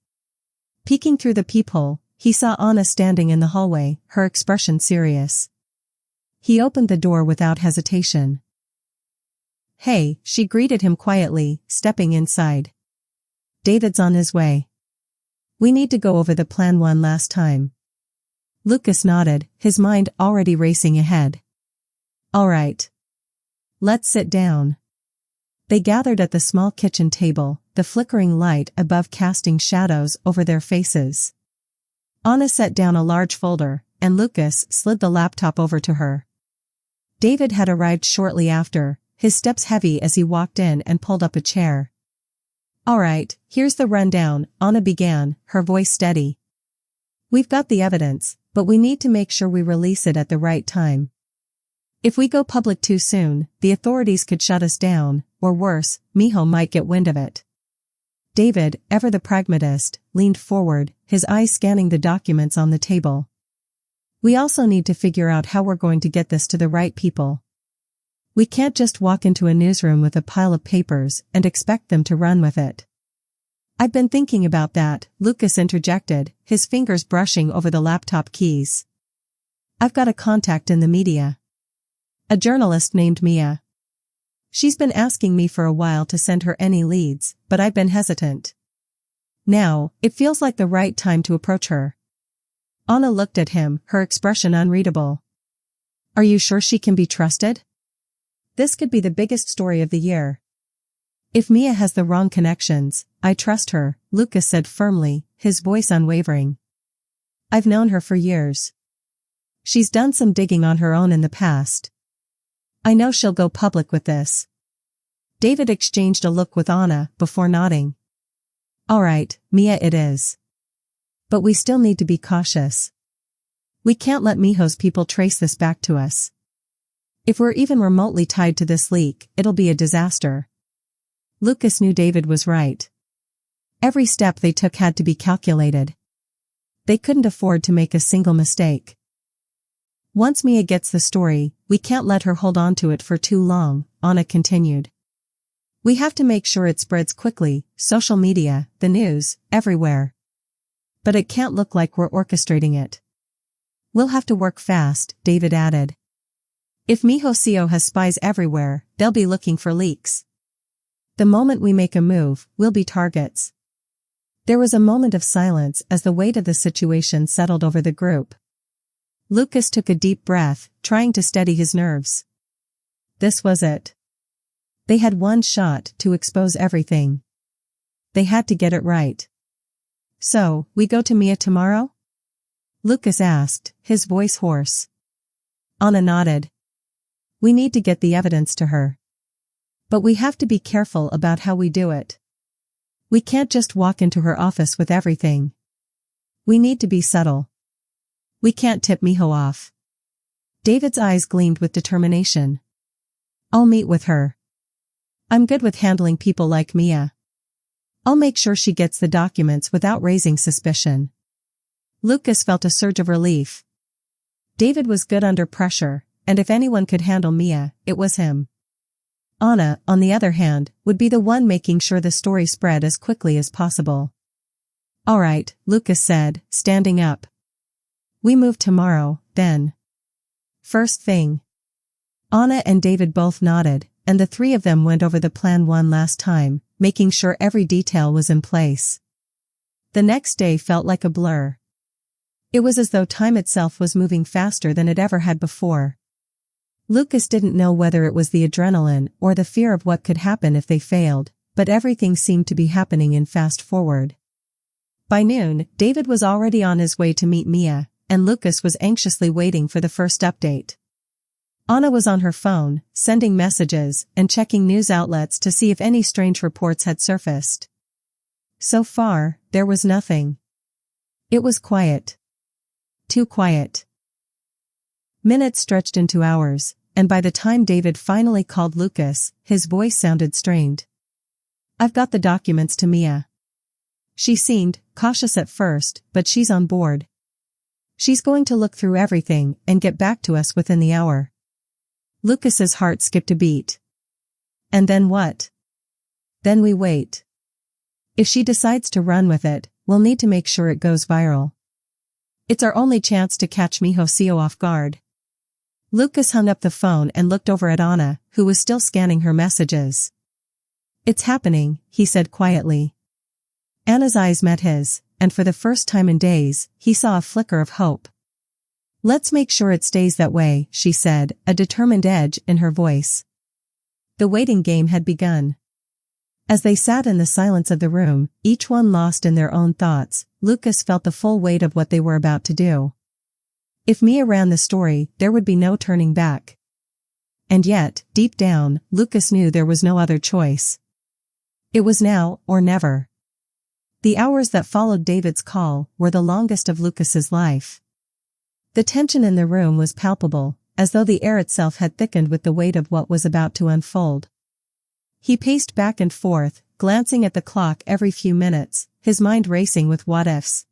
Peeking through the peephole, he saw Anna standing in the hallway, her expression serious. He opened the door without hesitation. "Hey," she greeted him quietly, stepping inside. "David's on his way. We need to go over the plan one last time." Lucas nodded, his mind already racing ahead. "All right. Let's sit down." They gathered at the small kitchen table, the flickering light above casting shadows over their faces. Anna set down a large folder, and Lucas slid the laptop over to her. David had arrived shortly after, his steps heavy as he walked in and pulled up a chair. "All right, here's the rundown," Anna began, her voice steady. "We've got the evidence, but we need to make sure we release it at the right time. If we go public too soon, the authorities could shut us down, or worse, Miho might get wind of it." David, ever the pragmatist, leaned forward, his eyes scanning the documents on the table. "We also need to figure out how we're going to get this to the right people. We can't just walk into a newsroom with a pile of papers and expect them to run with it." "I've been thinking about that," Lucas interjected, his fingers brushing over the laptop keys. "I've got a contact in the media. A journalist named Mia. She's been asking me for a while to send her any leads, but I've been hesitant. Now, it feels like the right time to approach her." Anna looked at him, her expression unreadable. "Are you sure she can be trusted? This could be the biggest story of the year." "If Mia has the wrong connections, I trust her," Lucas said firmly, his voice unwavering. "I've known her for years. She's done some digging on her own in the past. I know she'll go public with this." David exchanged a look with Anna before nodding. "All right, Mia it is. But we still need to be cautious. We can't let Miho's people trace this back to us. If we're even remotely tied to this leak, it'll be a disaster." Lucas knew David was right. Every step they took had to be calculated. They couldn't afford to make a single mistake. "Once Mia gets the story, we can't let her hold on to it for too long," Anna continued. "We have to make sure it spreads quickly, social media, the news, everywhere. But it can't look like we're orchestrating it." "We'll have to work fast," David added. "If Mihocio has spies everywhere, they'll be looking for leaks. The moment we make a move, we'll be targets." There was a moment of silence as the weight of the situation settled over the group. Lucas took a deep breath, trying to steady his nerves. This was it. They had one shot to expose everything. They had to get it right. So, we go to Mia tomorrow? Lucas asked, his voice hoarse. Anna nodded. We need to get the evidence to her. But we have to be careful about how we do it. We can't just walk into her office with everything. We need to be subtle. We can't tip Miho off. David's eyes gleamed with determination. I'll meet with her. I'm good with handling people like Mia. I'll make sure she gets the documents without raising suspicion. Lucas felt a surge of relief. David was good under pressure, and if anyone could handle Mia, it was him. Anna, on the other hand, would be the one making sure the story spread as quickly as possible. All right, Lucas said, standing up. We move tomorrow, then. First thing. Anna and David both nodded, and the three of them went over the plan one last time, making sure every detail was in place. The next day felt like a blur. It was as though time itself was moving faster than it ever had before. Lucas didn't know whether it was the adrenaline or the fear of what could happen if they failed, but everything seemed to be happening in fast forward. By noon, David was already on his way to meet Mia, and Lucas was anxiously waiting for the first update. Anna was on her phone, sending messages and checking news outlets to see if any strange reports had surfaced. So far, there was nothing. It was quiet. Too quiet. Minutes stretched into hours, and by the time David finally called Lucas, his voice sounded strained. I've got the documents to Mia. She seemed cautious at first, but she's on board. She's going to look through everything and get back to us within the hour. Lucas's heart skipped a beat. And then what? Then we wait. If she decides to run with it, we'll need to make sure it goes viral. It's our only chance to catch Miho off guard. Lucas hung up the phone and looked over at Anna, who was still scanning her messages. It's happening, he said quietly. Anna's eyes met his, and for the first time in days, he saw a flicker of hope. Let's make sure it stays that way, she said, a determined edge in her voice. The waiting game had begun. As they sat in the silence of the room, each one lost in their own thoughts, Lucas felt the full weight of what they were about to do. If Mia ran the story, there would be no turning back. And yet, deep down, Lucas knew there was no other choice. It was now or never. The hours that followed David's call were the longest of Lucas's life. The tension in the room was palpable, as though the air itself had thickened with the weight of what was about to unfold. He paced back and forth, glancing at the clock every few minutes, his mind racing with what-ifs.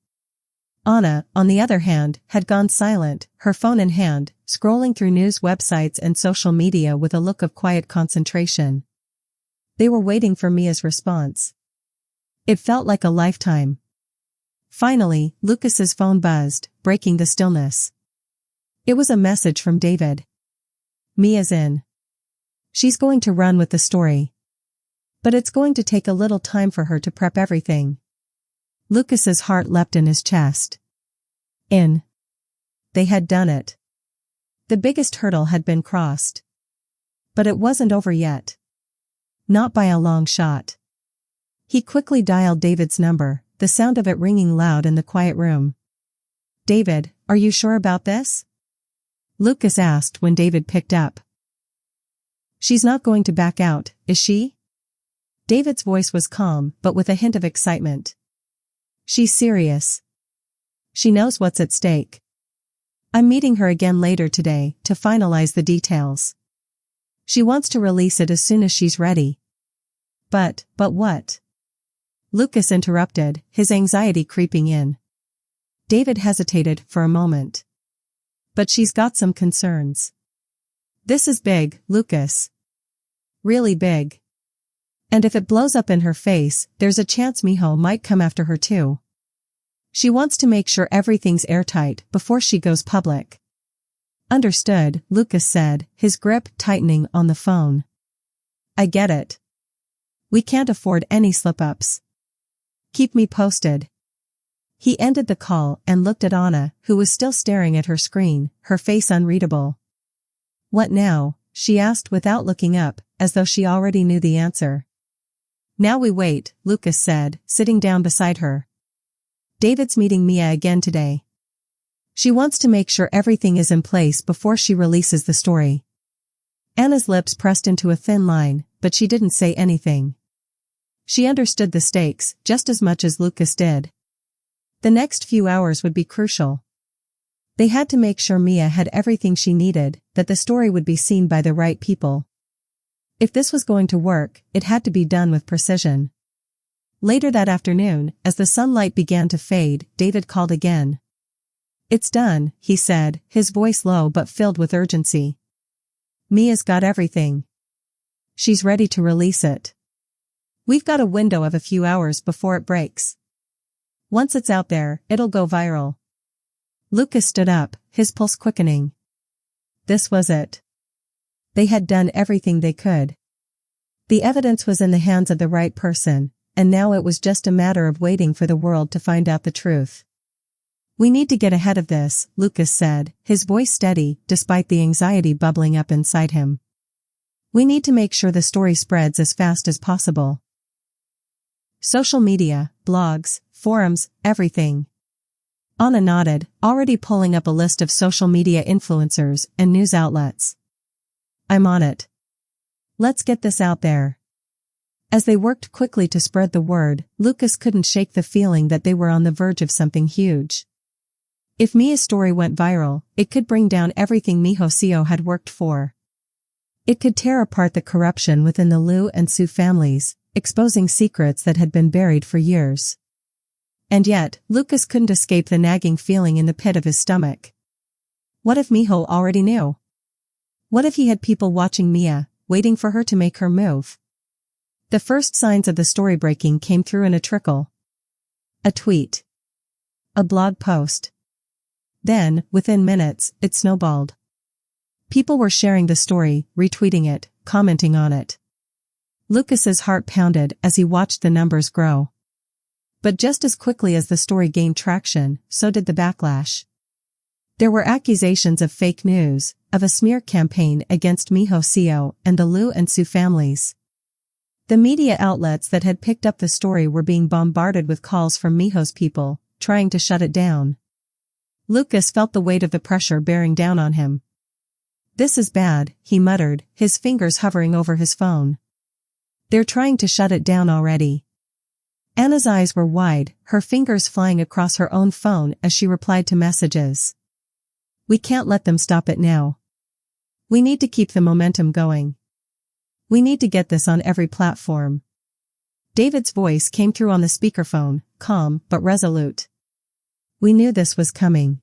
Anna, on the other hand, had gone silent, her phone in hand, scrolling through news websites and social media with a look of quiet concentration. They were waiting for Mia's response. It felt like a lifetime. Finally, Lucas's phone buzzed, breaking the stillness. It was a message from David. Mia's in. She's going to run with the story. But it's going to take a little time for her to prep everything. Lucas's heart leapt in his chest. In. They had done it. The biggest hurdle had been crossed. But it wasn't over yet. Not by a long shot. He quickly dialed David's number, the sound of it ringing loud in the quiet room. David, are you sure about this? Lucas asked when David picked up. She's not going to back out, is she? David's voice was calm, but with a hint of excitement. She's serious. She knows what's at stake. I'm meeting her again later today to finalize the details. She wants to release it as soon as she's ready. But what? Lucas interrupted, his anxiety creeping in. David hesitated for a moment. But she's got some concerns. This is big, Lucas. Really big. And if it blows up in her face, there's a chance Miho might come after her too. She wants to make sure everything's airtight before she goes public. Understood, Lucas said, his grip tightening on the phone. I get it. We can't afford any slip-ups. Keep me posted. He ended the call and looked at Anna, who was still staring at her screen, her face unreadable. What now? She asked without looking up, as though she already knew the answer. Now we wait, Lucas said, sitting down beside her. David's meeting Mia again today. She wants to make sure everything is in place before she releases the story. Anna's lips pressed into a thin line, but she didn't say anything. She understood the stakes just as much as Lucas did. The next few hours would be crucial. They had to make sure Mia had everything she needed, that the story would be seen by the right people. If this was going to work, it had to be done with precision. Later that afternoon, as the sunlight began to fade, David called again. "It's done," he said, his voice low but filled with urgency. "Mia's got everything. She's ready to release it. We've got a window of a few hours before it breaks. Once it's out there, it'll go viral." Lucas stood up, his pulse quickening. This was it. They had done everything they could. The evidence was in the hands of the right person, and now it was just a matter of waiting for the world to find out the truth. "We need to get ahead of this," Lucas said, his voice steady, despite the anxiety bubbling up inside him. "We need to make sure the story spreads as fast as possible. Social media, blogs, forums, everything." Anna nodded, already pulling up a list of social media influencers and news outlets. "I'm on it. Let's get this out there." As they worked quickly to spread the word, Lucas couldn't shake the feeling that they were on the verge of something huge. If Mia's story went viral, it could bring down everything Mihocio had worked for. It could tear apart the corruption within the Liu and Su families, exposing secrets that had been buried for years. And yet, Lucas couldn't escape the nagging feeling in the pit of his stomach. What if Miho already knew? What if he had people watching Mia, waiting for her to make her move? The first signs of the story breaking came through in a trickle. A tweet. A blog post. Then, within minutes, it snowballed. People were sharing the story, retweeting it, commenting on it. Lucas's heart pounded as he watched the numbers grow. But just as quickly as the story gained traction, so did the backlash. There were accusations of fake news, of a smear campaign against Mihocio and the Liu and Su families. The media outlets that had picked up the story were being bombarded with calls from Miho's people, trying to shut it down. Lucas felt the weight of the pressure bearing down on him. "This is bad," he muttered, his fingers hovering over his phone. "They're trying to shut it down already." Anna's eyes were wide, her fingers flying across her own phone as she replied to messages. "We can't let them stop it now. We need to keep the momentum going. We need to get this on every platform." David's voice came through on the speakerphone, calm but resolute. "We knew this was coming.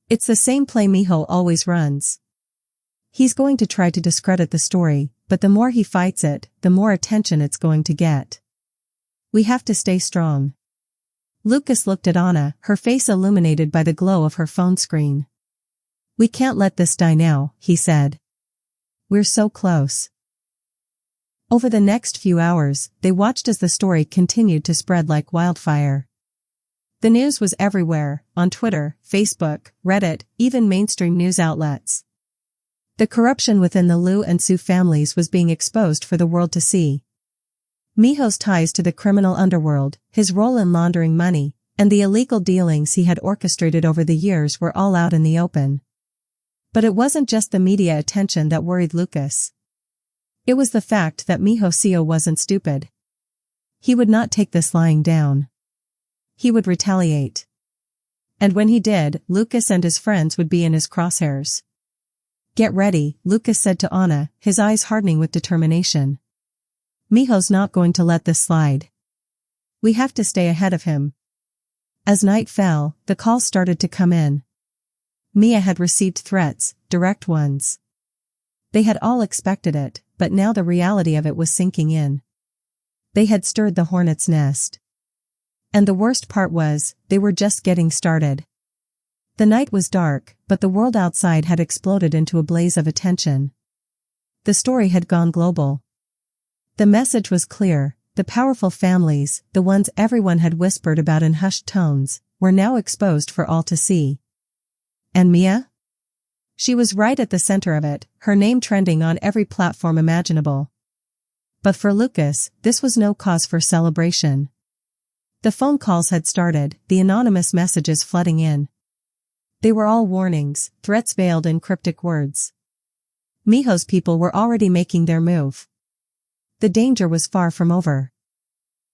It's the same play Miho always runs. He's going to try to discredit the story, but the more he fights it, the more attention it's going to get. We have to stay strong." Lucas looked at Anna, her face illuminated by the glow of her phone screen. "We can't let this die now," he said. "We're so close." Over the next few hours, they watched as the story continued to spread like wildfire. The news was everywhere, on Twitter, Facebook, Reddit, even mainstream news outlets. The corruption within the Liu and Su families was being exposed for the world to see. Miho's ties to the criminal underworld, his role in laundering money, and the illegal dealings he had orchestrated over the years were all out in the open. But it wasn't just the media attention that worried Lucas. It was the fact that Mihocio wasn't stupid. He would not take this lying down. He would retaliate. And when he did, Lucas and his friends would be in his crosshairs. "Get ready," Lucas said to Anna, his eyes hardening with determination. "Miho's not going to let this slide. We have to stay ahead of him." As night fell, the calls started to come in. Mia had received threats, direct ones. They had all expected it, but now the reality of it was sinking in. They had stirred the hornet's nest. And the worst part was, they were just getting started. The night was dark, but the world outside had exploded into a blaze of attention. The story had gone global. The message was clear: the powerful families, the ones everyone had whispered about in hushed tones, were now exposed for all to see. And Mia? She was right at the center of it, her name trending on every platform imaginable. But for Lucas, this was no cause for celebration. The phone calls had started, the anonymous messages flooding in. They were all warnings, threats veiled in cryptic words. Miho's people were already making their move. The danger was far from over.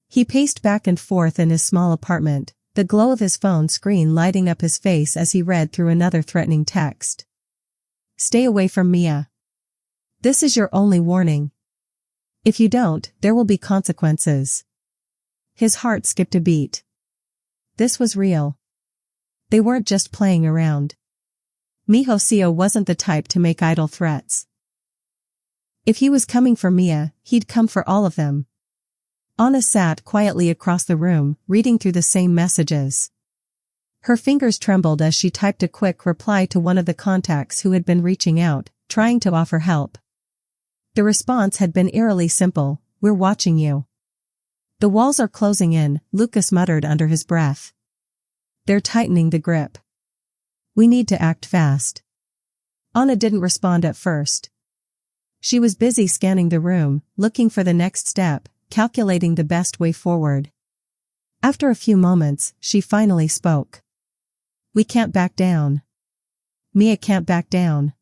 He paced back and forth in his small apartment, the glow of his phone screen lighting up his face as he read through another threatening text. Stay away from Mia. This is your only warning. If you don't, there will be consequences. His heart skipped a beat. This was real. They weren't just playing around. Miho wasn't the type to make idle threats. If he was coming for Mia, he'd come for all of them. Anna sat quietly across the room, reading through the same messages. Her fingers trembled as she typed a quick reply to one of the contacts who had been reaching out, trying to offer help. The response had been eerily simple: "We're watching you." "The walls are closing in," Lucas muttered under his breath. "They're tightening the grip. We need to act fast." Anna didn't respond at first. She was busy scanning the room, looking for the next step, calculating the best way forward. After a few moments, she finally spoke. "We can't back down. Mia can't back down.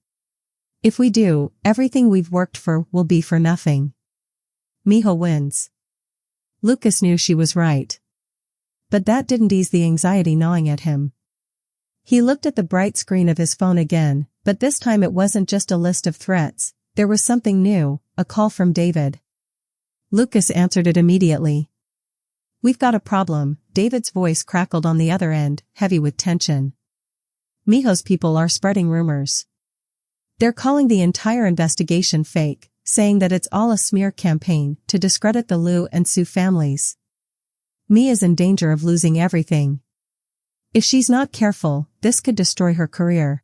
If we do, everything we've worked for will be for nothing. Miho wins." Lucas knew she was right. But that didn't ease the anxiety gnawing at him. He looked at the bright screen of his phone again, but this time it wasn't just a list of threats. There was something new, a call from David. Lucas answered it immediately. "We've got a problem," David's voice crackled on the other end, heavy with tension. "Miho's people are spreading rumors. They're calling the entire investigation fake, saying that it's all a smear campaign to discredit the Liu and Su families. Mia's in danger of losing everything. If she's not careful, this could destroy her career."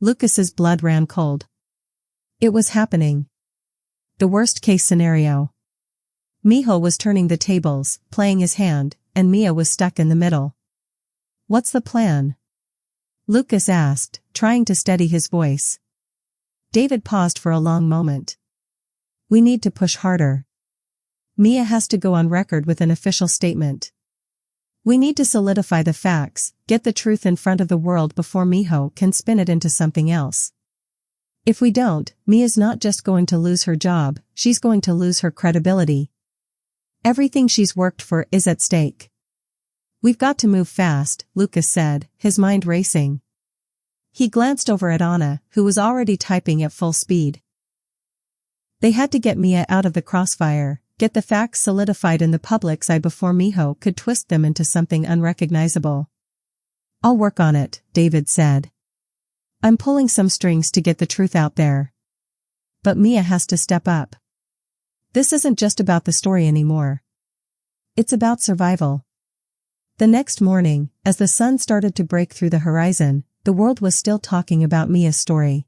Lucas's blood ran cold. It was happening. The worst-case scenario. Miho was turning the tables, playing his hand, and Mia was stuck in the middle. "What's the plan?" Lucas asked, trying to steady his voice. David paused for a long moment. "We need to push harder. Mia has to go on record with an official statement. We need to solidify the facts, get the truth in front of the world before Miho can spin it into something else. If we don't, Mia's not just going to lose her job, she's going to lose her credibility. Everything she's worked for is at stake." "We've got to move fast," Lucas said, his mind racing. He glanced over at Anna, who was already typing at full speed. They had to get Mia out of the crossfire, get the facts solidified in the public's eye before Miho could twist them into something unrecognizable. "I'll work on it," David said. "I'm pulling some strings to get the truth out there. But Mia has to step up. This isn't just about the story anymore. It's about survival." The next morning, as the sun started to break through the horizon, the world was still talking about Mia's story.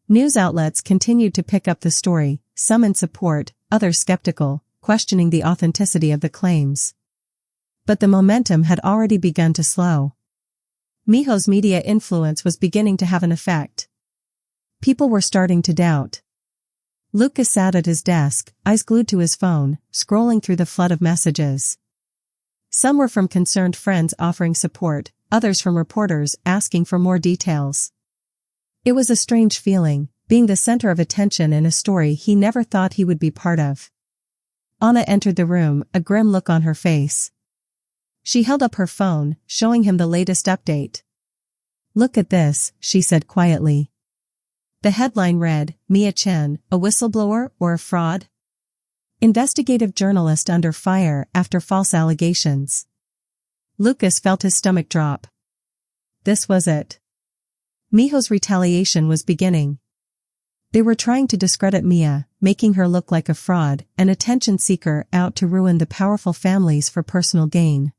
News outlets continued to pick up the story, some in support, others skeptical, questioning the authenticity of the claims. But the momentum had already begun to slow. Miho's media influence was beginning to have an effect. People were starting to doubt. Lucas sat at his desk, eyes glued to his phone, scrolling through the flood of messages. Some were from concerned friends offering support, others from reporters asking for more details. It was a strange feeling, being the center of attention in a story he never thought he would be part of. Anna entered the room, a grim look on her face. She held up her phone, showing him the latest update. "Look at this," she said quietly. The headline read, "Mia Chen, a whistleblower or a fraud? Investigative journalist under fire after false allegations." Lucas felt his stomach drop. This was it. Miho's retaliation was beginning. They were trying to discredit Mia, making her look like a fraud, an attention seeker out to ruin the powerful families for personal gain.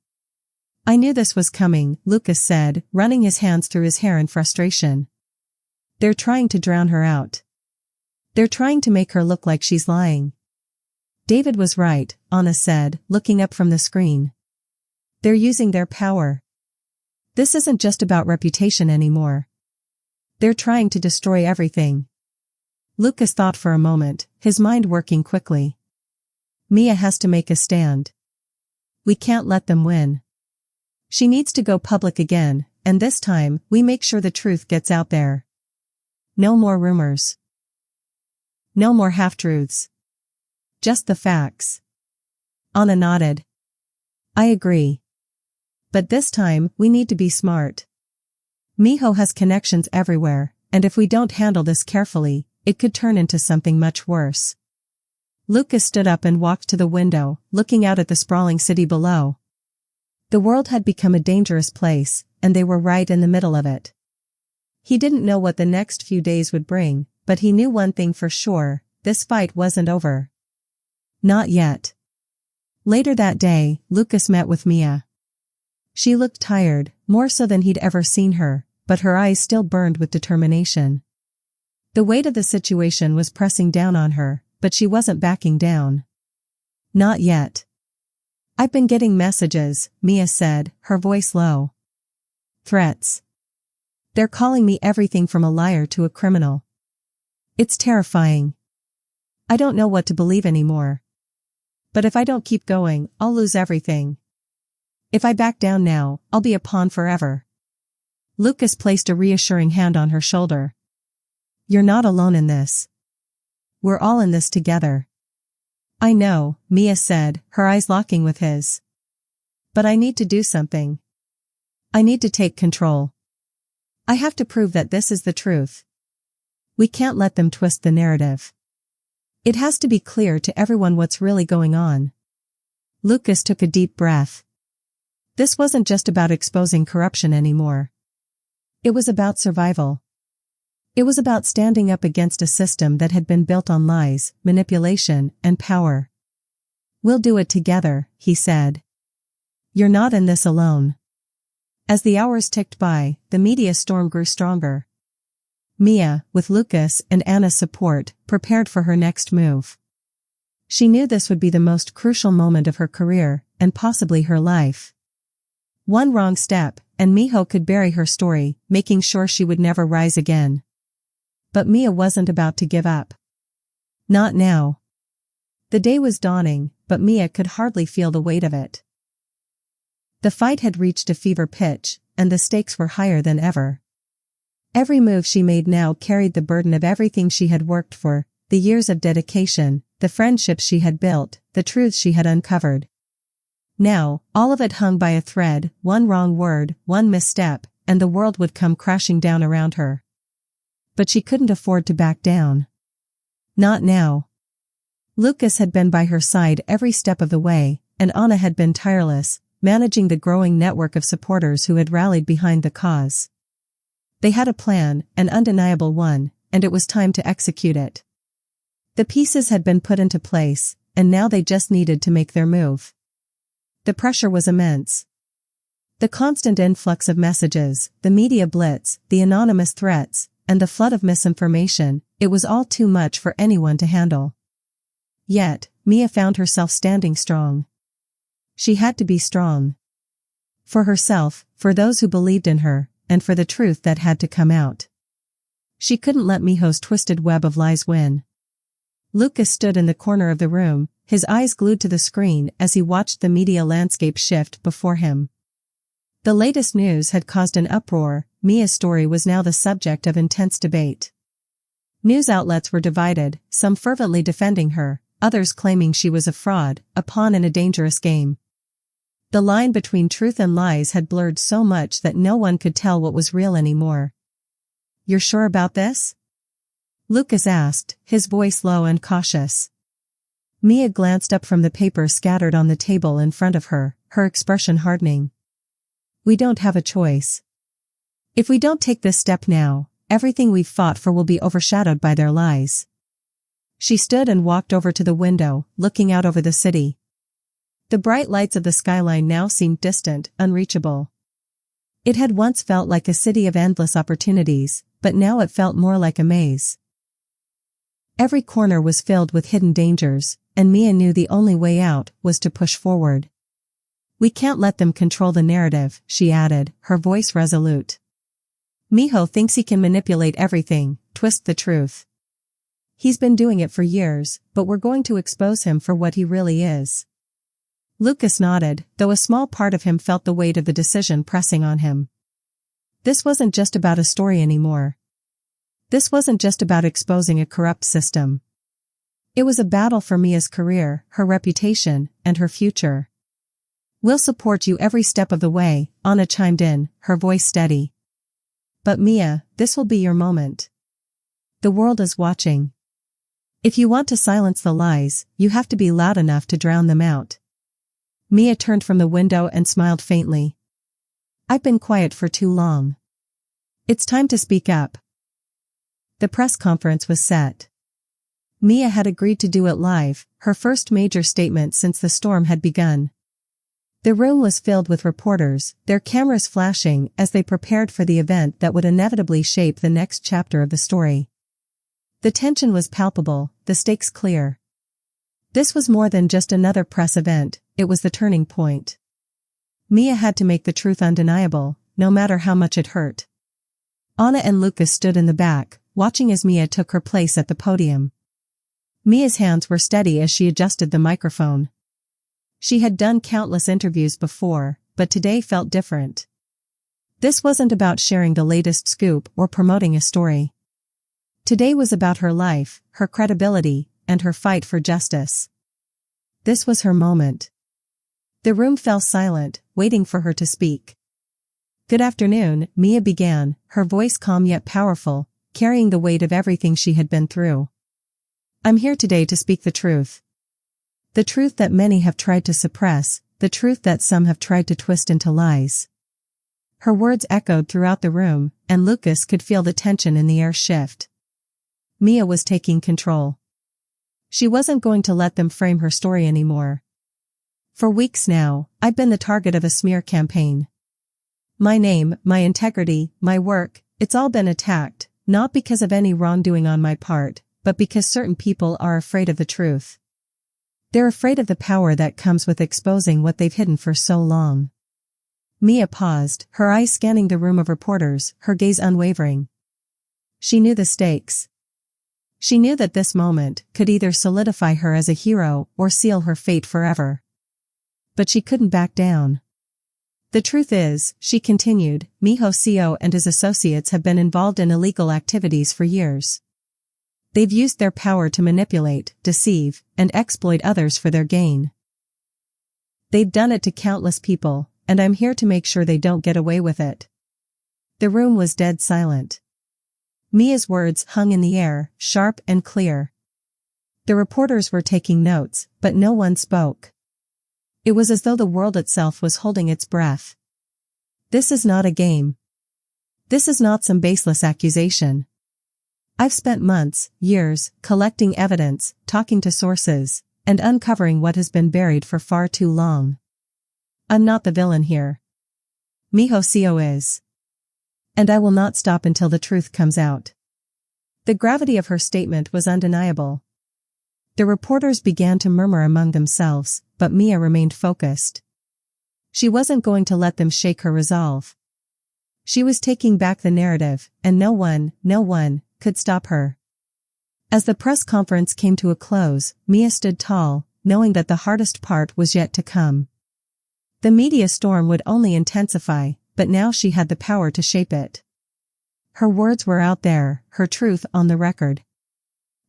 "I knew this was coming," Lucas said, running his hands through his hair in frustration. "They're trying to drown her out. They're trying to make her look like she's lying." "David was right," Anna said, looking up from the screen. "They're using their power. This isn't just about reputation anymore. They're trying to destroy everything." Lucas thought for a moment, his mind working quickly. Mia has to make a stand. We can't let them win. She needs to go public again, and this time, we make sure the truth gets out there. No more rumors. No more half-truths. Just the facts. Anna nodded. I agree. But this time, we need to be smart. Miho has connections everywhere, and if we don't handle this carefully, it could turn into something much worse. Lucas stood up and walked to the window, looking out at the sprawling city below. The world had become a dangerous place, and they were right in the middle of it. He didn't know what the next few days would bring, but he knew one thing for sure, this fight wasn't over. Not yet. Later that day, Lucas met with Mia. She looked tired, more so than he'd ever seen her, but her eyes still burned with determination. The weight of the situation was pressing down on her, but she wasn't backing down. Not yet. I've been getting messages, Mia said, her voice low. Threats. They're calling me everything from a liar to a criminal. It's terrifying. I don't know what to believe anymore. But if I don't keep going, I'll lose everything. If I back down now, I'll be a pawn forever. Lucas placed a reassuring hand on her shoulder. You're not alone in this. We're all in this together. I know, Mia said, her eyes locking with his. But I need to do something. I need to take control. I have to prove that this is the truth. We can't let them twist the narrative. It has to be clear to everyone what's really going on. Lucas took a deep breath. This wasn't just about exposing corruption anymore. It was about survival. It was about standing up against a system that had been built on lies, manipulation, and power. We'll do it together, he said. You're not in this alone. As the hours ticked by, the media storm grew stronger. Mia, with Lucas and Anna's support, prepared for her next move. She knew this would be the most crucial moment of her career, and possibly her life. One wrong step, and Miho could bury her story, making sure she would never rise again. But Mia wasn't about to give up. Not now. The day was dawning, but Mia could hardly feel the weight of it. The fight had reached a fever pitch, and the stakes were higher than ever. Every move she made now carried the burden of everything she had worked for, the years of dedication, the friendships she had built, the truths she had uncovered. Now, all of it hung by a thread, one wrong word, one misstep, and the world would come crashing down around her. But she couldn't afford to back down. Not now. Lucas had been by her side every step of the way, and Anna had been tireless, managing the growing network of supporters who had rallied behind the cause. They had a plan, an undeniable one, and it was time to execute it. The pieces had been put into place, and now they just needed to make their move. The pressure was immense. The constant influx of messages, the media blitz, the anonymous threats, and the flood of misinformation, it was all too much for anyone to handle. Yet, Mia found herself standing strong. She had to be strong. For herself, for those who believed in her, and for the truth that had to come out. She couldn't let Miho's twisted web of lies win. Lucas stood in the corner of the room, his eyes glued to the screen as he watched the media landscape shift before him. The latest news had caused an uproar. Mia's story was now the subject of intense debate. News outlets were divided, some fervently defending her, others claiming she was a fraud, a pawn in a dangerous game. The line between truth and lies had blurred so much that no one could tell what was real anymore. You're sure about this? Lucas asked, his voice low and cautious. Mia glanced up from the paper scattered on the table in front of her, her expression hardening. We don't have a choice. If we don't take this step now, everything we've fought for will be overshadowed by their lies. She stood and walked over to the window, looking out over the city. The bright lights of the skyline now seemed distant, unreachable. It had once felt like a city of endless opportunities, but now it felt more like a maze. Every corner was filled with hidden dangers, and Mia knew the only way out was to push forward. We can't let them control the narrative, she added, her voice resolute. Miho thinks he can manipulate everything, twist the truth. He's been doing it for years, but we're going to expose him for what he really is. Lucas nodded, though a small part of him felt the weight of the decision pressing on him. This wasn't just about a story anymore. This wasn't just about exposing a corrupt system. It was a battle for Mia's career, her reputation, and her future. "We'll support you every step of the way," Anna chimed in, her voice steady. "But Mia, this will be your moment. The world is watching. If you want to silence the lies, you have to be loud enough to drown them out." Mia turned from the window and smiled faintly. "I've been quiet for too long. It's time to speak up." The press conference was set. Mia had agreed to do it live, her first major statement since the storm had begun. The room was filled with reporters, their cameras flashing as they prepared for the event that would inevitably shape the next chapter of the story. The tension was palpable, the stakes clear. This was more than just another press event, it was the turning point. Mia had to make the truth undeniable, no matter how much it hurt. Anna and Lucas stood in the back, watching as Mia took her place at the podium. Mia's hands were steady as she adjusted the microphone. She had done countless interviews before, but today felt different. This wasn't about sharing the latest scoop or promoting a story. Today was about her life, her credibility, and her fight for justice. This was her moment. The room fell silent, waiting for her to speak. "Good afternoon," Mia began, her voice calm yet powerful, carrying the weight of everything she had been through. "I'm here today to speak the truth. The truth that many have tried to suppress, the truth that some have tried to twist into lies." Her words echoed throughout the room, and Lucas could feel the tension in the air shift. Mia was taking control. She wasn't going to let them frame her story anymore. "For weeks now, I've been the target of a smear campaign. My name, my integrity, my work, it's all been attacked, not because of any wrongdoing on my part, but because certain people are afraid of the truth. They're afraid of the power that comes with exposing what they've hidden for so long." Mia paused, her eyes scanning the room of reporters, her gaze unwavering. She knew the stakes. She knew that this moment could either solidify her as a hero or seal her fate forever. But she couldn't back down. "The truth is," she continued, "Miho Co and his associates have been involved in illegal activities for years. They've used their power to manipulate, deceive, and exploit others for their gain. They've done it to countless people, and I'm here to make sure they don't get away with it." The room was dead silent. Mia's words hung in the air, sharp and clear. The reporters were taking notes, but no one spoke. It was as though the world itself was holding its breath. This is not a game. This is not some baseless accusation. I've spent months, years, collecting evidence, talking to sources, and uncovering what has been buried for far too long. I'm not the villain here. Miho Co is. And I will not stop until the truth comes out. The gravity of her statement was undeniable. The reporters began to murmur among themselves, but Mia remained focused. She wasn't going to let them shake her resolve. She was taking back the narrative, and no one could stop her. As the press conference came to a close, Mia stood tall, knowing that the hardest part was yet to come. The media storm would only intensify, but now she had the power to shape it. Her words were out there, her truth on the record.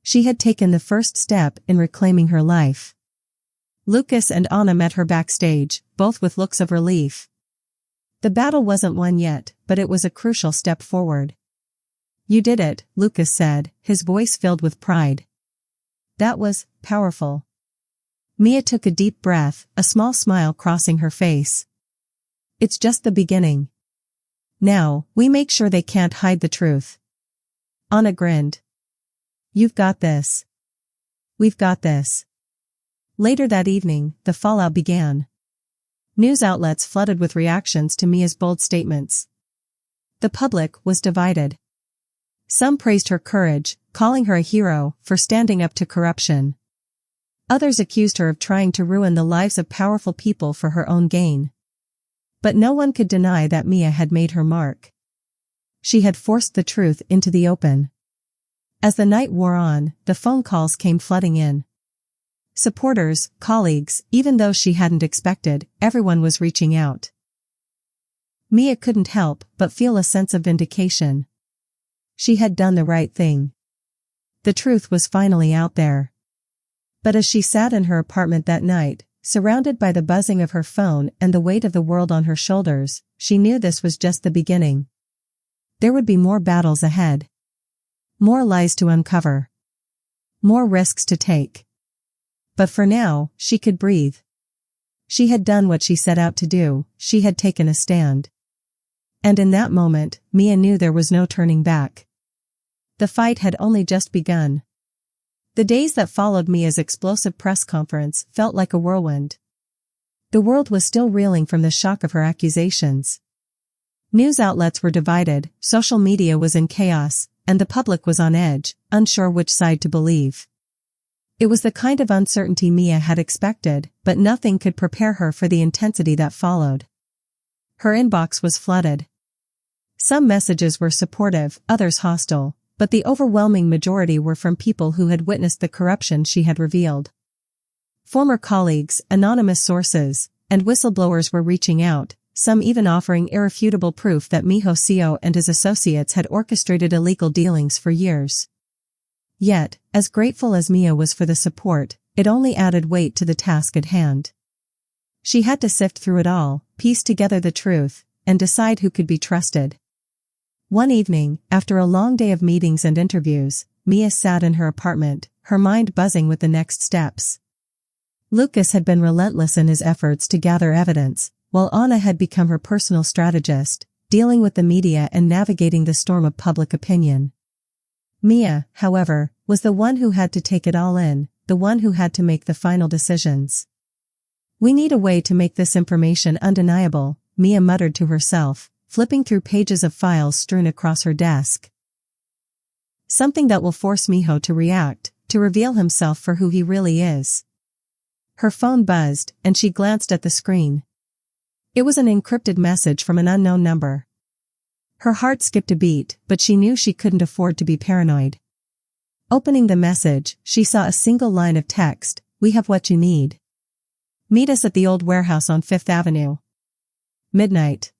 She had taken the first step in reclaiming her life. Lucas and Anna met her backstage, both with looks of relief. The battle wasn't won yet, but it was a crucial step forward. "You did it," Lucas said, his voice filled with pride. "That was powerful." Mia took a deep breath, a small smile crossing her face. "It's just the beginning. Now, we make sure they can't hide the truth." Anna grinned. "You've got this. We've got this." Later that evening, the fallout began. News outlets flooded with reactions to Mia's bold statements. The public was divided. Some praised her courage, calling her a hero for standing up to corruption. Others accused her of trying to ruin the lives of powerful people for her own gain. But no one could deny that Mia had made her mark. She had forced the truth into the open. As the night wore on, the phone calls came flooding in. Supporters, colleagues, even those she hadn't expected, everyone was reaching out. Mia couldn't help but feel a sense of vindication. She had done the right thing. The truth was finally out there. But as she sat in her apartment that night, surrounded by the buzzing of her phone and the weight of the world on her shoulders, she knew this was just the beginning. There would be more battles ahead. More lies to uncover. More risks to take. But for now, she could breathe. She had done what she set out to do, she had taken a stand. And in that moment, Mia knew there was no turning back. The fight had only just begun. The days that followed Mia's explosive press conference felt like a whirlwind. The world was still reeling from the shock of her accusations. News outlets were divided, social media was in chaos, and the public was on edge, unsure which side to believe. It was the kind of uncertainty Mia had expected, but nothing could prepare her for the intensity that followed. Her inbox was flooded. Some messages were supportive, others hostile, but the overwhelming majority were from people who had witnessed the corruption she had revealed. Former colleagues, anonymous sources, and whistleblowers were reaching out, some even offering irrefutable proof that Miho Seo and his associates had orchestrated illegal dealings for years. Yet, as grateful as Mia was for the support, it only added weight to the task at hand. She had to sift through it all, piece together the truth, and decide who could be trusted. One evening, after a long day of meetings and interviews, Mia sat in her apartment, her mind buzzing with the next steps. Lucas had been relentless in his efforts to gather evidence, while Anna had become her personal strategist, dealing with the media and navigating the storm of public opinion. Mia, however, was the one who had to take it all in, the one who had to make the final decisions. "We need a way to make this information undeniable," Mia muttered to herself, flipping through pages of files strewn across her desk. "Something that will force Miho to react, to reveal himself for who he really is." Her phone buzzed, and she glanced at the screen. It was an encrypted message from an unknown number. Her heart skipped a beat, but she knew she couldn't afford to be paranoid. Opening the message, she saw a single line of text: "We have what you need. Meet us at the old warehouse on 5th Avenue. Midnight."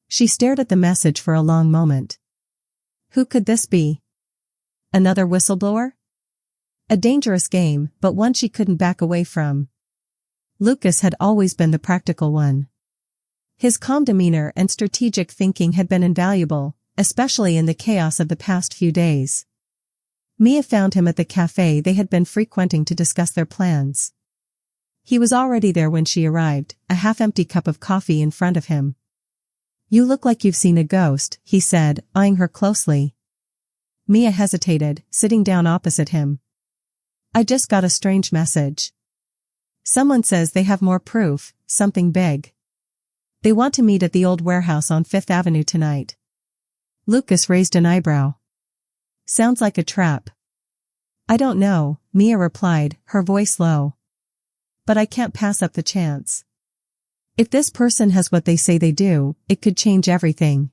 She stared at the message for a long moment. Who could this be? Another whistleblower? A dangerous game, but one she couldn't back away from. Lucas had always been the practical one. His calm demeanor and strategic thinking had been invaluable, especially in the chaos of the past few days. Mia found him at the cafe they had been frequenting to discuss their plans. He was already there when she arrived, a half-empty cup of coffee in front of him. "You look like you've seen a ghost," he said, eyeing her closely. Mia hesitated, sitting down opposite him. "I just got a strange message. Someone says they have more proof, something big. They want to meet at the old warehouse on 5th Avenue tonight." Lucas raised an eyebrow. "Sounds like a trap." "I don't know," Mia replied, her voice low. "But I can't pass up the chance. If this person has what they say they do, it could change everything.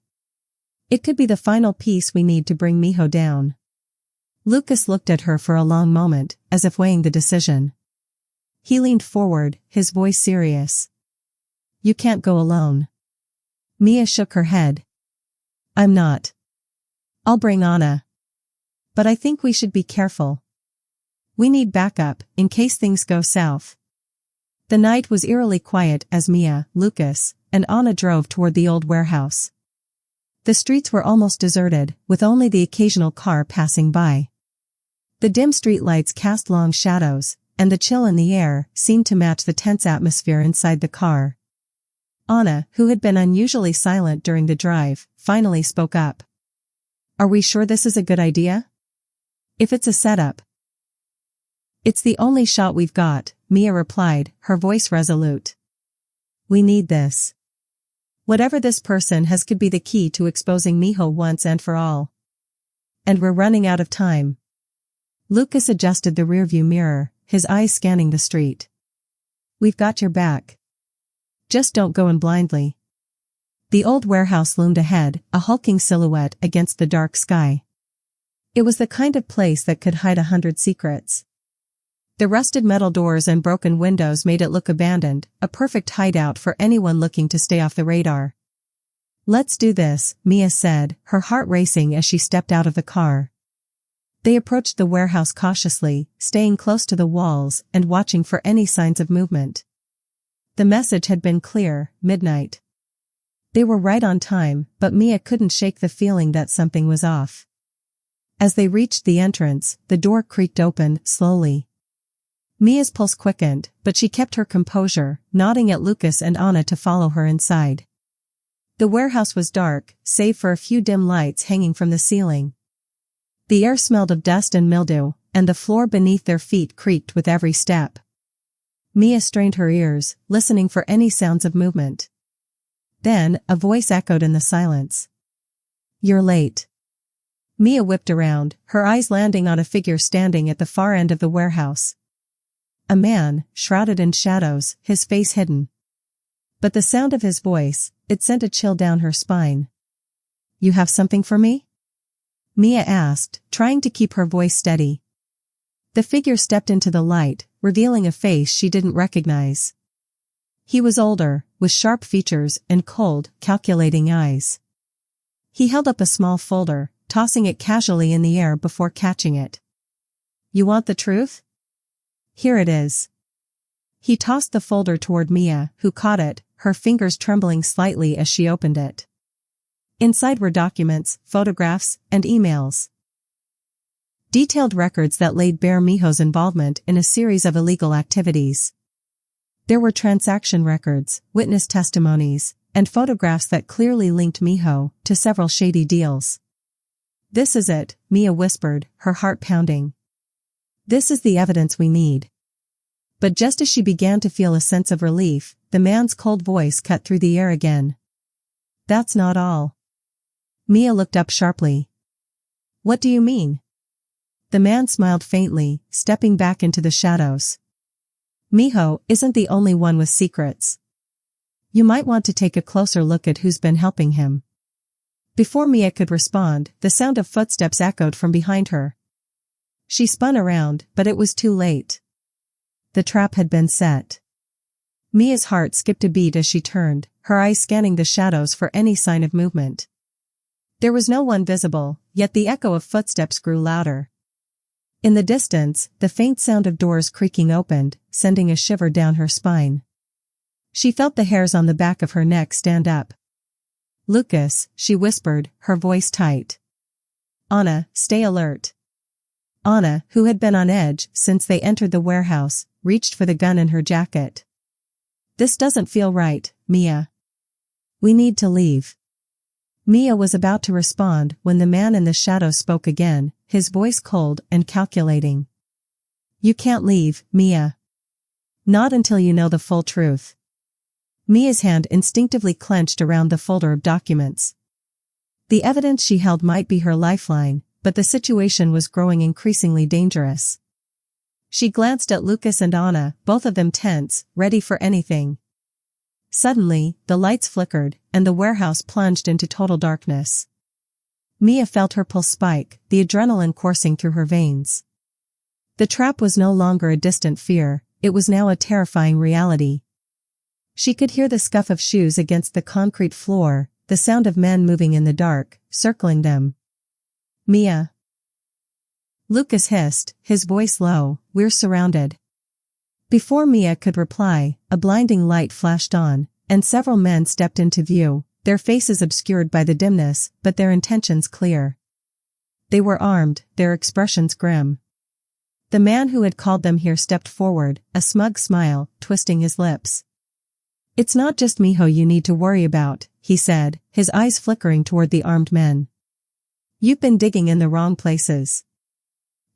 It could be the final piece we need to bring Miho down." Lucas looked at her for a long moment, as if weighing the decision. He leaned forward, his voice serious. "You can't go alone." Mia shook her head. "I'm not. I'll bring Anna. But I think we should be careful. We need backup, in case things go south." The night was eerily quiet as Mia, Lucas, and Anna drove toward the old warehouse. The streets were almost deserted, with only the occasional car passing by. The dim streetlights cast long shadows, and the chill in the air seemed to match the tense atmosphere inside the car. Anna, who had been unusually silent during the drive, finally spoke up. "Are we sure this is a good idea? If it's a setup." "It's the only shot we've got," Mia replied, her voice resolute. "We need this. Whatever this person has could be the key to exposing Miho once and for all. And we're running out of time." Lucas adjusted the rearview mirror, his eyes scanning the street. "We've got your back. Just don't go in blindly." The old warehouse loomed ahead, a hulking silhouette against the dark sky. It was the kind of place that could hide 100 secrets. The rusted metal doors and broken windows made it look abandoned, a perfect hideout for anyone looking to stay off the radar. "Let's do this," Mia said, her heart racing as she stepped out of the car. They approached the warehouse cautiously, staying close to the walls and watching for any signs of movement. The message had been clear: midnight. They were right on time, but Mia couldn't shake the feeling that something was off. As they reached the entrance, the door creaked open, slowly. Mia's pulse quickened, but she kept her composure, nodding at Lucas and Anna to follow her inside. The warehouse was dark, save for a few dim lights hanging from the ceiling. The air smelled of dust and mildew, and the floor beneath their feet creaked with every step. Mia strained her ears, listening for any sounds of movement. Then, a voice echoed in the silence. "You're late." Mia whipped around, her eyes landing on a figure standing at the far end of the warehouse. A man, shrouded in shadows, his face hidden. But the sound of his voice, it sent a chill down her spine. "You have something for me?" Mia asked, trying to keep her voice steady. The figure stepped into the light, revealing a face she didn't recognize. He was older, with sharp features and cold, calculating eyes. He held up a small folder, tossing it casually in the air before catching it. "You want the truth? Here it is." He tossed the folder toward Mia, who caught it, her fingers trembling slightly as she opened it. Inside were documents, photographs, and emails. Detailed records that laid bare Miho's involvement in a series of illegal activities. There were transaction records, witness testimonies, and photographs that clearly linked Miho to several shady deals. "This is it," Mia whispered, her heart pounding. "This is the evidence we need." But just as she began to feel a sense of relief, the man's cold voice cut through the air again. "That's not all." Mia looked up sharply. "What do you mean?" The man smiled faintly, stepping back into the shadows. "Miho isn't the only one with secrets. You might want to take a closer look at who's been helping him." Before Mia could respond, the sound of footsteps echoed from behind her. She spun around, but it was too late. The trap had been set. Mia's heart skipped a beat as she turned, her eyes scanning the shadows for any sign of movement. There was no one visible, yet the echo of footsteps grew louder. In the distance, the faint sound of doors creaking opened, sending a shiver down her spine. She felt the hairs on the back of her neck stand up. "Lucas," she whispered, her voice tight. "Anna, stay alert." Anna, who had been on edge since they entered the warehouse, reached for the gun in her jacket. "This doesn't feel right, Mia. We need to leave." Mia was about to respond when the man in the shadows spoke again, his voice cold and calculating. "You can't leave, Mia. Not until you know the full truth." Mia's hand instinctively clenched around the folder of documents. The evidence she held might be her lifeline, but the situation was growing increasingly dangerous. She glanced at Lucas and Anna, both of them tense, ready for anything. Suddenly, the lights flickered, and the warehouse plunged into total darkness. Mia felt her pulse spike, the adrenaline coursing through her veins. The trap was no longer a distant fear, it was now a terrifying reality. She could hear the scuff of shoes against the concrete floor, the sound of men moving in the dark, circling them. "Mia." Lucas hissed, his voice low, "We're surrounded." Before Mia could reply, a blinding light flashed on, and several men stepped into view, their faces obscured by the dimness, but their intentions clear. They were armed, their expressions grim. The man who had called them here stepped forward, a smug smile, twisting his lips. "It's not just Miho you need to worry about," he said, his eyes flickering toward the armed men. "You've been digging in the wrong places.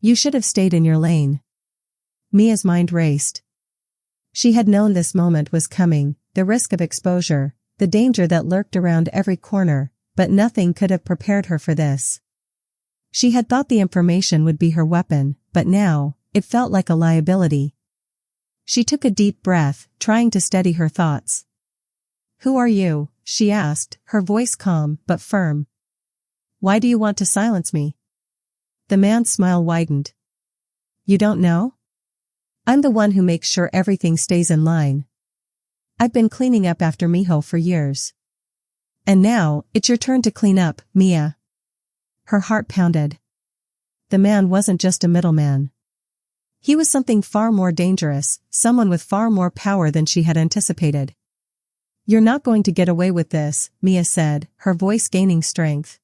You should have stayed in your lane." Mia's mind raced. She had known this moment was coming, the risk of exposure, the danger that lurked around every corner, but nothing could have prepared her for this. She had thought the information would be her weapon, but now, it felt like a liability. She took a deep breath, trying to steady her thoughts. "Who are you?" she asked, her voice calm but firm. "Why do you want to silence me?" The man's smile widened. You don't know? I'm the one who makes sure everything stays in line. I've been cleaning up after Miho for years. And now, it's your turn to clean up, Mia. Her heart pounded. The man wasn't just a middleman. He was something far more dangerous, someone with far more power than she had anticipated. You're not going to get away with this, Mia said, her voice gaining strength.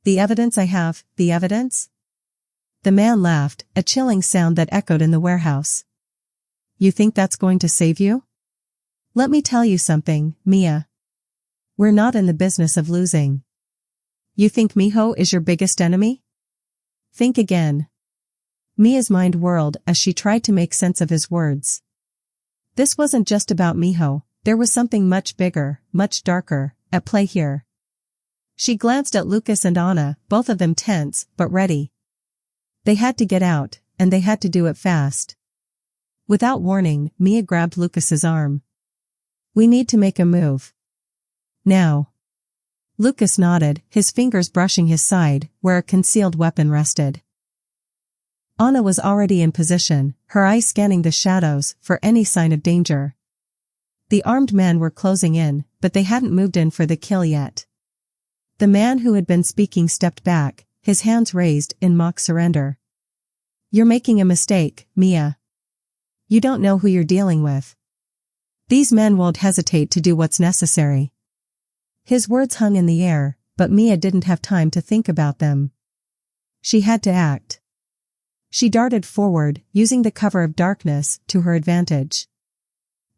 The evidence I have, the evidence? The man laughed, a chilling sound that echoed in the warehouse. You think that's going to save you? Let me tell you something, Mia. We're not in the business of losing. You think Miho is your biggest enemy? Think again. Mia's mind whirled as she tried to make sense of his words. This wasn't just about Miho, there was something much bigger, much darker, at play here. She glanced at Lucas and Anna, both of them tense, but ready. They had to get out, and they had to do it fast. Without warning, Mia grabbed Lucas's arm. We need to make a move. Now. Lucas nodded, his fingers brushing his side, where a concealed weapon rested. Anna was already in position, her eyes scanning the shadows for any sign of danger. The armed men were closing in, but they hadn't moved in for the kill yet. The man who had been speaking stepped back, his hands raised in mock surrender. You're making a mistake, Mia. You don't know who you're dealing with. These men won't hesitate to do what's necessary. His words hung in the air, but Mia didn't have time to think about them. She had to act. She darted forward, using the cover of darkness to her advantage.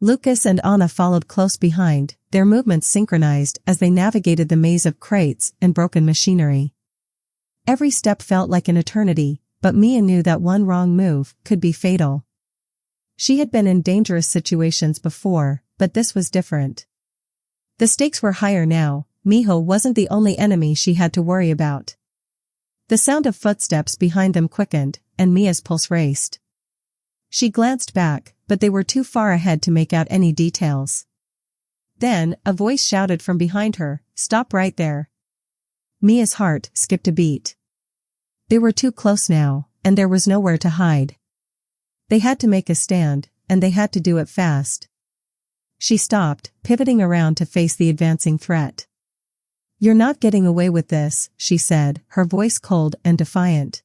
Lucas and Anna followed close behind, their movements synchronized as they navigated the maze of crates and broken machinery. Every step felt like an eternity, but Mia knew that one wrong move could be fatal. She had been in dangerous situations before, but this was different. The stakes were higher now. Miho wasn't the only enemy she had to worry about. The sound of footsteps behind them quickened, and Mia's pulse raced. She glanced back, but they were too far ahead to make out any details. Then, a voice shouted from behind her, "Stop right there." Mia's heart skipped a beat. They were too close now, and there was nowhere to hide. They had to make a stand, and they had to do it fast. She stopped, pivoting around to face the advancing threat. You're not getting away with this, she said, her voice cold and defiant.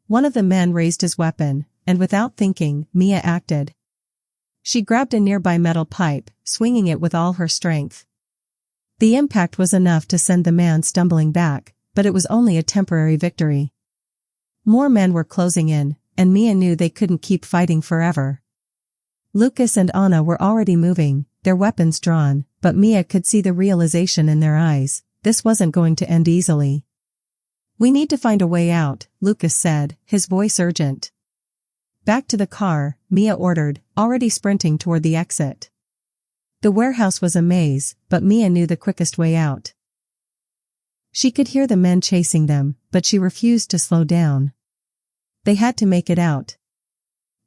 One of the men raised his weapon, and without thinking, Mia acted. She grabbed a nearby metal pipe, swinging it with all her strength. The impact was enough to send the man stumbling back, but it was only a temporary victory. More men were closing in, and Mia knew they couldn't keep fighting forever. Lucas and Anna were already moving, their weapons drawn, but Mia could see the realization in their eyes. This wasn't going to end easily. We need to find a way out, Lucas said, his voice urgent. Back to the car, Mia ordered, already sprinting toward the exit. The warehouse was a maze, but Mia knew the quickest way out. She could hear the men chasing them, but she refused to slow down. They had to make it out.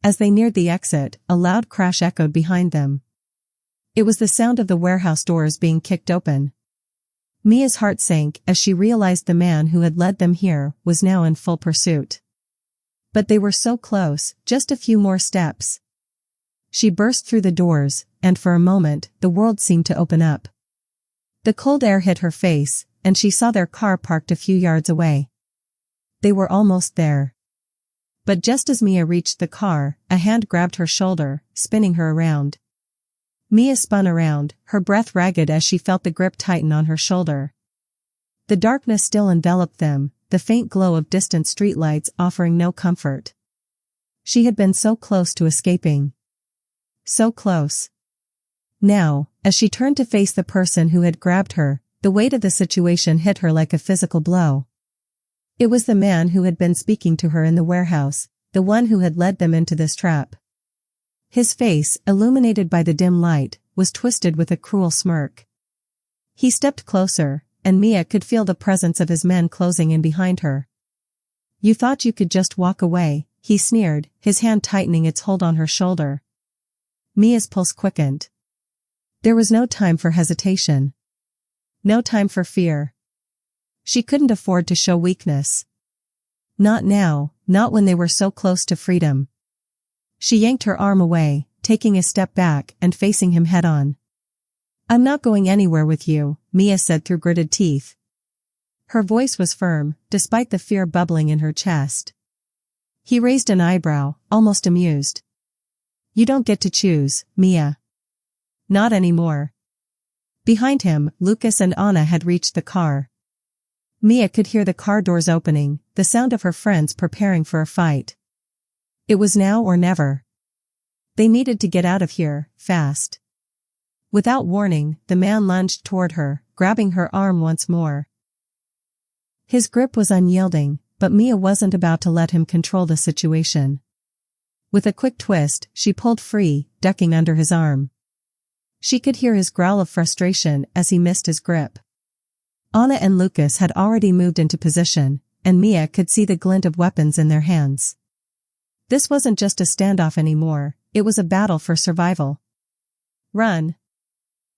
As they neared the exit, a loud crash echoed behind them. It was the sound of the warehouse doors being kicked open. Mia's heart sank as she realized the man who had led them here was now in full pursuit. But they were so close, just a few more steps. She burst through the doors, and for a moment, the world seemed to open up. The cold air hit her face, and she saw their car parked a few yards away. They were almost there. But just as Mia reached the car, a hand grabbed her shoulder, spinning her around. Mia spun around, her breath ragged as she felt the grip tighten on her shoulder. The darkness still enveloped them, the faint glow of distant streetlights offering no comfort. She had been so close to escaping. So close. Now, as she turned to face the person who had grabbed her, the weight of the situation hit her like a physical blow. It was the man who had been speaking to her in the warehouse, the one who had led them into this trap. His face, illuminated by the dim light, was twisted with a cruel smirk. He stepped closer, and Mia could feel the presence of his men closing in behind her. You thought you could just walk away, he sneered, his hand tightening its hold on her shoulder. Mia's pulse quickened. There was no time for hesitation. No time for fear. She couldn't afford to show weakness. Not now, not when they were so close to freedom. She yanked her arm away, taking a step back and facing him head-on. "I'm not going anywhere with you," Mia said through gritted teeth. Her voice was firm, despite the fear bubbling in her chest. He raised an eyebrow, almost amused. "You don't get to choose, Mia." "Not anymore." Behind him, Lucas and Anna had reached the car. Mia could hear the car doors opening, the sound of her friends preparing for a fight. It was now or never. They needed to get out of here, fast. Without warning, the man lunged toward her, grabbing her arm once more. His grip was unyielding, but Mia wasn't about to let him control the situation. With a quick twist, she pulled free, ducking under his arm. She could hear his growl of frustration as he missed his grip. Anna and Lucas had already moved into position, and Mia could see the glint of weapons in their hands. This wasn't just a standoff anymore, it was a battle for survival. "Run!"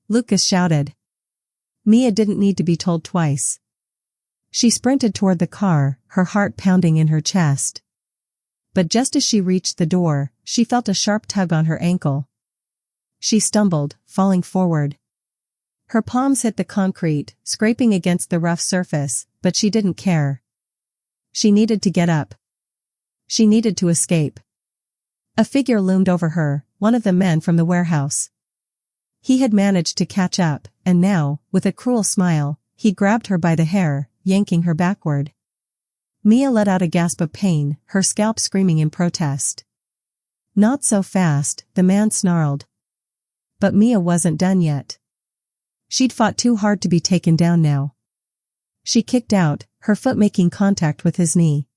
Lucas shouted. Mia didn't need to be told twice. She sprinted toward the car, her heart pounding in her chest. But just as she reached the door, she felt a sharp tug on her ankle. She stumbled, falling forward. Her palms hit the concrete, scraping against the rough surface, but she didn't care. She needed to get up. She needed to escape. A figure loomed over her, one of the men from the warehouse. He had managed to catch up, and now, with a cruel smile, he grabbed her by the hair, yanking her backward. Mia let out a gasp of pain, her scalp screaming in protest. "Not so fast," the man snarled. But Mia wasn't done yet. She'd fought too hard to be taken down now. She kicked out, her foot making contact with his knee.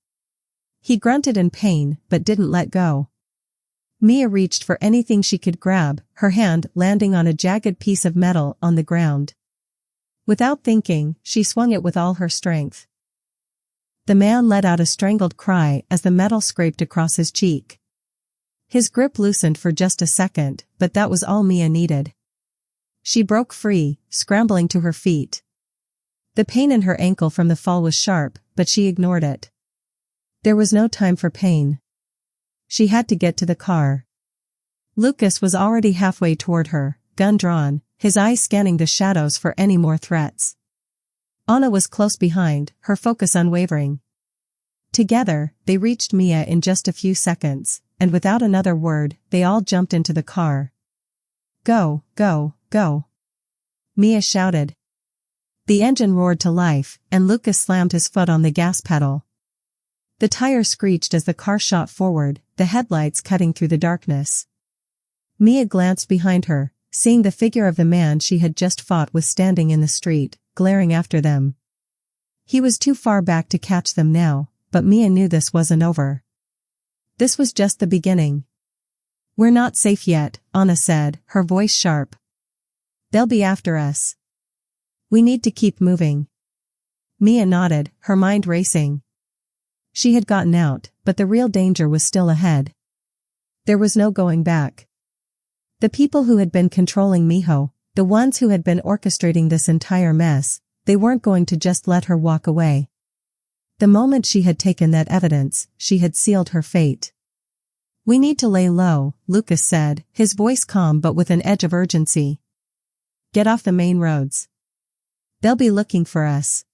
He grunted in pain, but didn't let go. Mia reached for anything she could grab, her hand landing on a jagged piece of metal on the ground. Without thinking, she swung it with all her strength. The man let out a strangled cry as the metal scraped across his cheek. His grip loosened for just a second, but that was all Mia needed. She broke free, scrambling to her feet. The pain in her ankle from the fall was sharp, but she ignored it. There was no time for pain. She had to get to the car. Lucas was already halfway toward her, gun drawn, his eyes scanning the shadows for any more threats. Anna was close behind, her focus unwavering. Together, they reached Mia in just a few seconds, and without another word, they all jumped into the car. "Go, go, go!" Mia shouted. The engine roared to life, and Lucas slammed his foot on the gas pedal. The tire screeched as the car shot forward, the headlights cutting through the darkness. Mia glanced behind her, seeing the figure of the man she had just fought with standing in the street, glaring after them. He was too far back to catch them now, but Mia knew this wasn't over. This was just the beginning. "We're not safe yet," Anna said, her voice sharp. "They'll be after us. We need to keep moving." Mia nodded, her mind racing. She had gotten out, but the real danger was still ahead. There was no going back. The people who had been controlling Miho, the ones who had been orchestrating this entire mess, they weren't going to just let her walk away. The moment she had taken that evidence, she had sealed her fate. "We need to lay low," Lucas said, his voice calm but with an edge of urgency. "Get off the main roads. They'll be looking for us."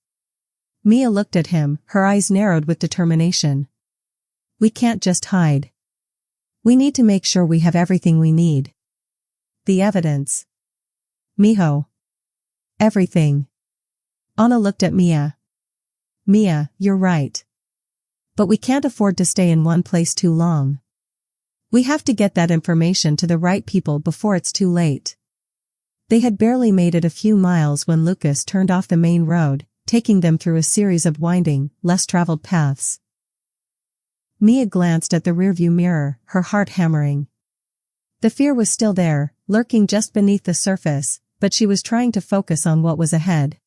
Mia looked at him, her eyes narrowed with determination. "We can't just hide. We need to make sure we have everything we need. The evidence. Miho. Everything." Anna looked at Mia. "Mia, you're right. But we can't afford to stay in one place too long. We have to get that information to the right people before it's too late." They had barely made it a few miles when Lucas turned off the main road, taking them through a series of winding, less-traveled paths. Mia glanced at the rearview mirror, her heart hammering. The fear was still there, lurking just beneath the surface, but she was trying to focus on what was ahead.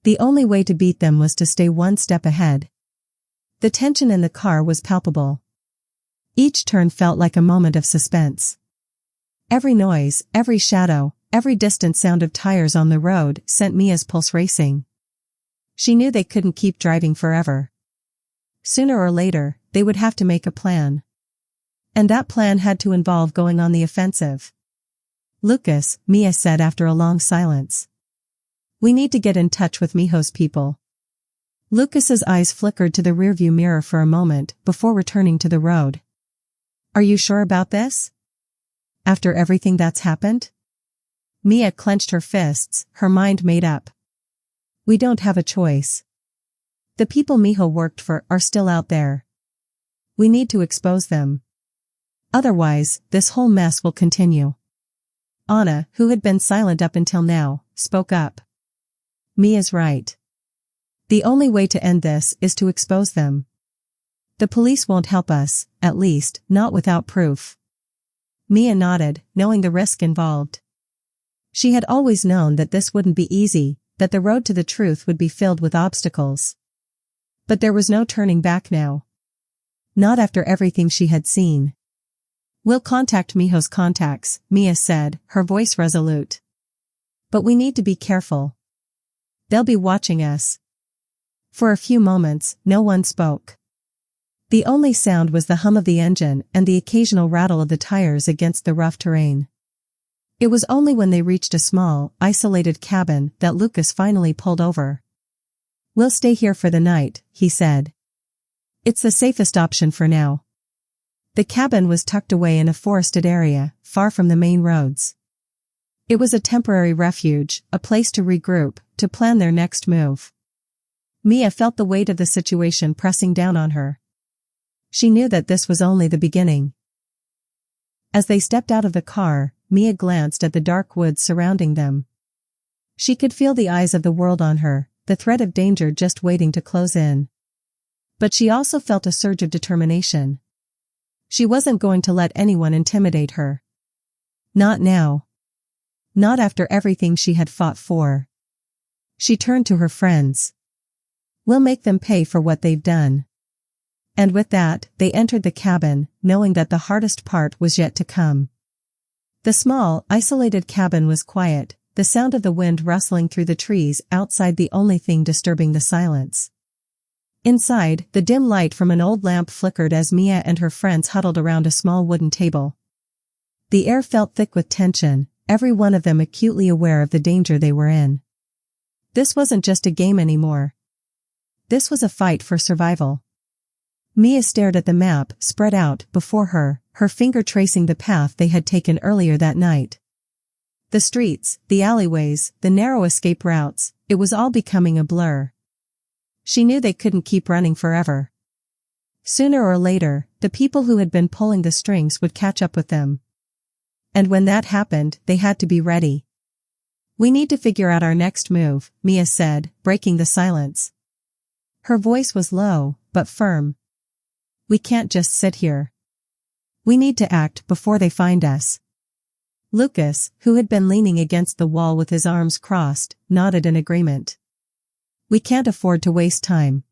The only way to beat them was to stay one step ahead. The tension in the car was palpable. Each turn felt like a moment of suspense. Every noise, every shadow, every distant sound of tires on the road sent Mia's pulse racing. She knew they couldn't keep driving forever. Sooner or later, they would have to make a plan. And that plan had to involve going on the offensive. Lucas, Mia said after a long silence. We need to get in touch with Miho's people. Lucas's eyes flickered to the rearview mirror for a moment before returning to the road. Are you sure about this? After everything that's happened? Mia clenched her fists, her mind made up. We don't have a choice. The people Miho worked for are still out there. We need to expose them. Otherwise, this whole mess will continue. Anna, who had been silent up until now, spoke up. Mia's right. The only way to end this is to expose them. The police won't help us, at least, not without proof. Mia nodded, knowing the risk involved. She had always known that this wouldn't be easy, that the road to the truth would be filled with obstacles. But there was no turning back now. Not after everything she had seen. We'll contact Miho's contacts, Mia said, her voice resolute. But we need to be careful. They'll be watching us. For a few moments, no one spoke. The only sound was the hum of the engine and the occasional rattle of the tires against the rough terrain. It was only when they reached a small, isolated cabin that Lucas finally pulled over. We'll stay here for the night, he said. It's the safest option for now. The cabin was tucked away in a forested area, far from the main roads. It was a temporary refuge, a place to regroup, to plan their next move. Mia felt the weight of the situation pressing down on her. She knew that this was only the beginning. As they stepped out of the car, Mia glanced at the dark woods surrounding them. She could feel the eyes of the world on her, the threat of danger just waiting to close in. But she also felt a surge of determination. She wasn't going to let anyone intimidate her. Not now. Not after everything she had fought for. She turned to her friends. We'll make them pay for what they've done. And with that, they entered the cabin, knowing that the hardest part was yet to come. The small, isolated cabin was quiet, the sound of the wind rustling through the trees outside the only thing disturbing the silence. Inside, the dim light from an old lamp flickered as Mia and her friends huddled around a small wooden table. The air felt thick with tension, every one of them acutely aware of the danger they were in. This wasn't just a game anymore. This was a fight for survival. Mia stared at the map spread out before her, her finger tracing the path they had taken earlier that night. The streets, the alleyways, the narrow escape routes, it was all becoming a blur. She knew they couldn't keep running forever. Sooner or later, the people who had been pulling the strings would catch up with them. And when that happened, they had to be ready. We need to figure out our next move, Mia said, breaking the silence. Her voice was low, but firm. We can't just sit here. We need to act before they find us. Lucas, who had been leaning against the wall with his arms crossed, nodded in agreement. We can't afford to waste time.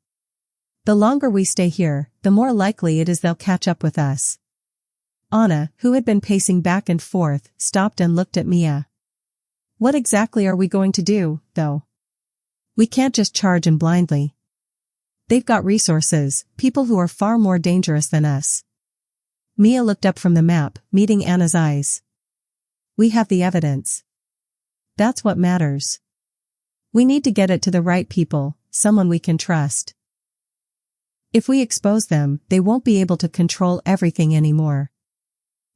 The longer we stay here, the more likely it is they'll catch up with us. Anna, who had been pacing back and forth, stopped and looked at Mia. What exactly are we going to do, though? We can't just charge in blindly. They've got resources, people who are far more dangerous than us. Mia looked up from the map, meeting Anna's eyes. We have the evidence. That's what matters. We need to get it to the right people, someone we can trust. If we expose them, they won't be able to control everything anymore.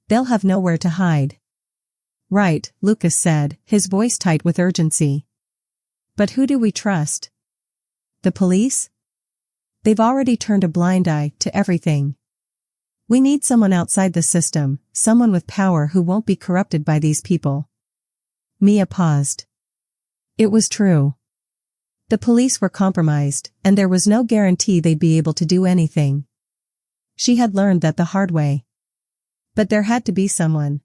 They'll have nowhere to hide. Right, Lucas said, his voice tight with urgency. But who do we trust? The police? They've already turned a blind eye to everything. We need someone outside the system, someone with power who won't be corrupted by these people. Mia paused. It was true. The police were compromised, and there was no guarantee they'd be able to do anything. She had learned that the hard way. But there had to be someone.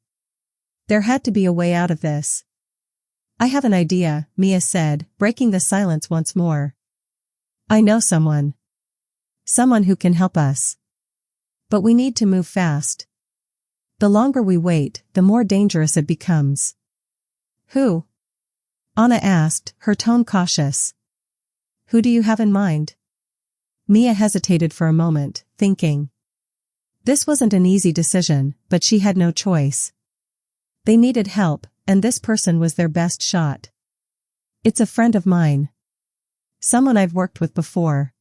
There had to be a way out of this. I have an idea, Mia said, breaking the silence once more. I know someone. Someone who can help us. But we need to move fast. The longer we wait, the more dangerous it becomes. Who? Anna asked, her tone cautious. Who do you have in mind? Mia hesitated for a moment, thinking. This wasn't an easy decision, but she had no choice. They needed help, and this person was their best shot. It's a friend of mine. Someone I've worked with before.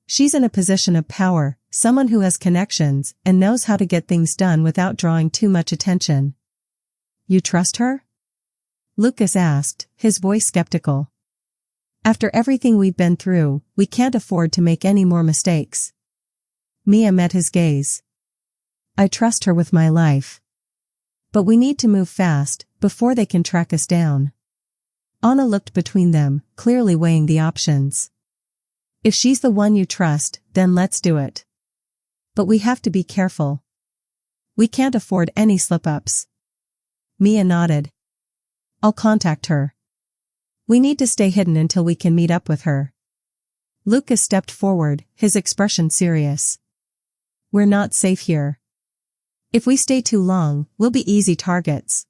She's in a position of power, someone who has connections and knows how to get things done without drawing too much attention. You trust her? Lucas asked, his voice skeptical. After everything we've been through, we can't afford to make any more mistakes. Mia met his gaze. I trust her with my life. But we need to move fast, before they can track us down. Anna looked between them, clearly weighing the options. If she's the one you trust, then let's do it. But we have to be careful. We can't afford any slip-ups. Mia nodded. I'll contact her. We need to stay hidden until we can meet up with her. Lucas stepped forward, his expression serious. We're not safe here. If we stay too long, we'll be easy targets.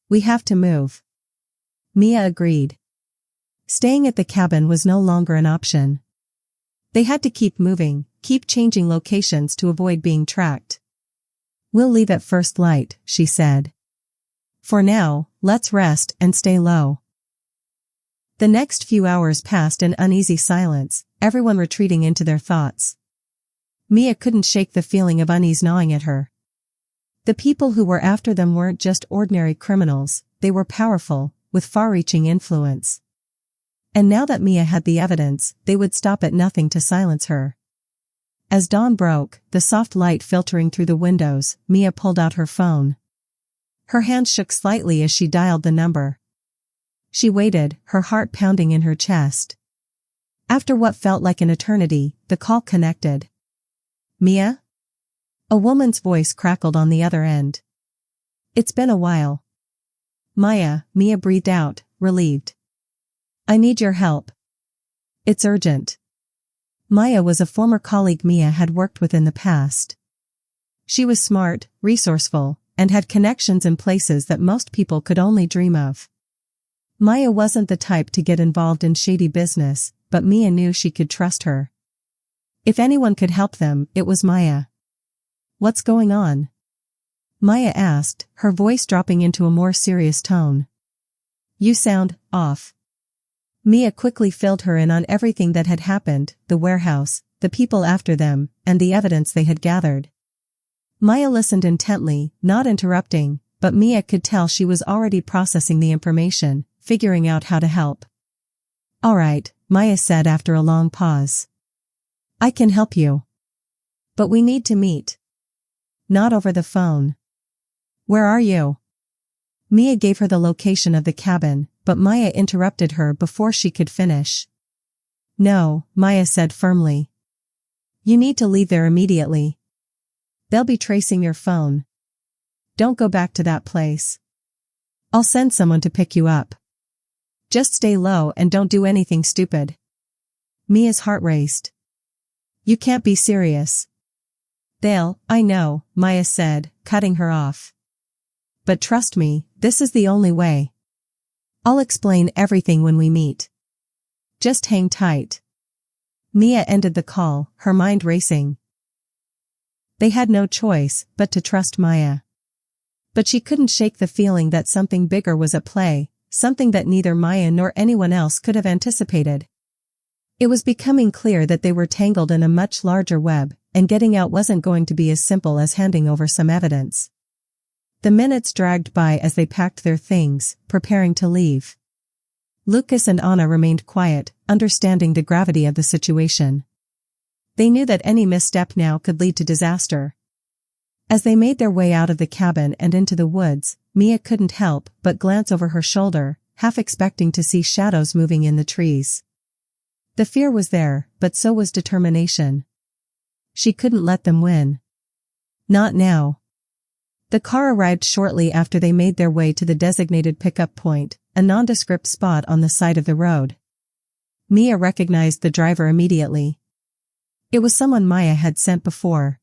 We have to move. Mia agreed. Staying at the cabin was no longer an option. They had to keep moving, keep changing locations to avoid being tracked. We'll leave at first light, she said. For now, let's rest and stay low. The next few hours passed in uneasy silence, everyone retreating into their thoughts. Mia couldn't shake the feeling of unease gnawing at her. The people who were after them weren't just ordinary criminals, they were powerful, with far-reaching influence. And now that Mia had the evidence, they would stop at nothing to silence her. As dawn broke, the soft light filtering through the windows, Mia pulled out her phone. Her hand shook slightly as she dialed the number. She waited, her heart pounding in her chest. After what felt like an eternity, the call connected. Mia? A woman's voice crackled on the other end. It's been a while. Mia breathed out, relieved. I need your help. It's urgent. Maya was a former colleague Mia had worked with in the past. She was smart, resourceful, and had connections in places that most people could only dream of. Maya wasn't the type to get involved in shady business, but Mia knew she could trust her. If anyone could help them, it was Maya. What's going on? Maya asked, her voice dropping into a more serious tone. You sound off. Mia quickly filled her in on everything that had happened, the warehouse, the people after them, and the evidence they had gathered. Maya listened intently, not interrupting, but Mia could tell she was already processing the information, figuring out how to help. All right, Maya said after a long pause. I can help you. But we need to meet. Not over the phone. Where are you? Mia gave her the location of the cabin, but Maya interrupted her before she could finish. No, Maya said firmly. You need to leave there immediately. They'll be tracing your phone. Don't go back to that place. I'll send someone to pick you up. Just stay low and don't do anything stupid. Mia's heart raced. You can't be serious. I know, Maya said, cutting her off. But trust me, this is the only way. I'll explain everything when we meet. Just hang tight. Mia ended the call, her mind racing. They had no choice but to trust Maya. But she couldn't shake the feeling that something bigger was at play, something that neither Maya nor anyone else could have anticipated. It was becoming clear that they were tangled in a much larger web, and getting out wasn't going to be as simple as handing over some evidence. The minutes dragged by as they packed their things, preparing to leave. Lucas and Anna remained quiet, understanding the gravity of the situation. They knew that any misstep now could lead to disaster. As they made their way out of the cabin and into the woods, Mia couldn't help but glance over her shoulder, half expecting to see shadows moving in the trees. The fear was there, but so was determination. She couldn't let them win. Not now. The car arrived shortly after they made their way to the designated pickup point, a nondescript spot on the side of the road. Mia recognized the driver immediately. It was someone Maya had sent before.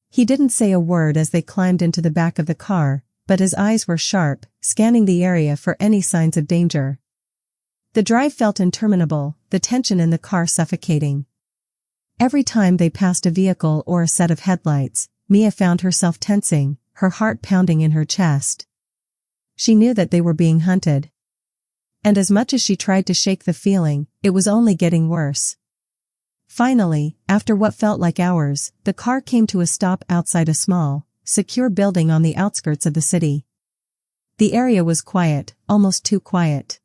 He didn't say a word as they climbed into the back of the car, but his eyes were sharp, scanning the area for any signs of danger. The drive felt interminable, the tension in the car suffocating. Every time they passed a vehicle or a set of headlights, Mia found herself tensing, her heart pounding in her chest. She knew that they were being hunted. And as much as she tried to shake the feeling, it was only getting worse. Finally, after what felt like hours, the car came to a stop outside a small, secure building on the outskirts of the city. The area was quiet, almost too quiet.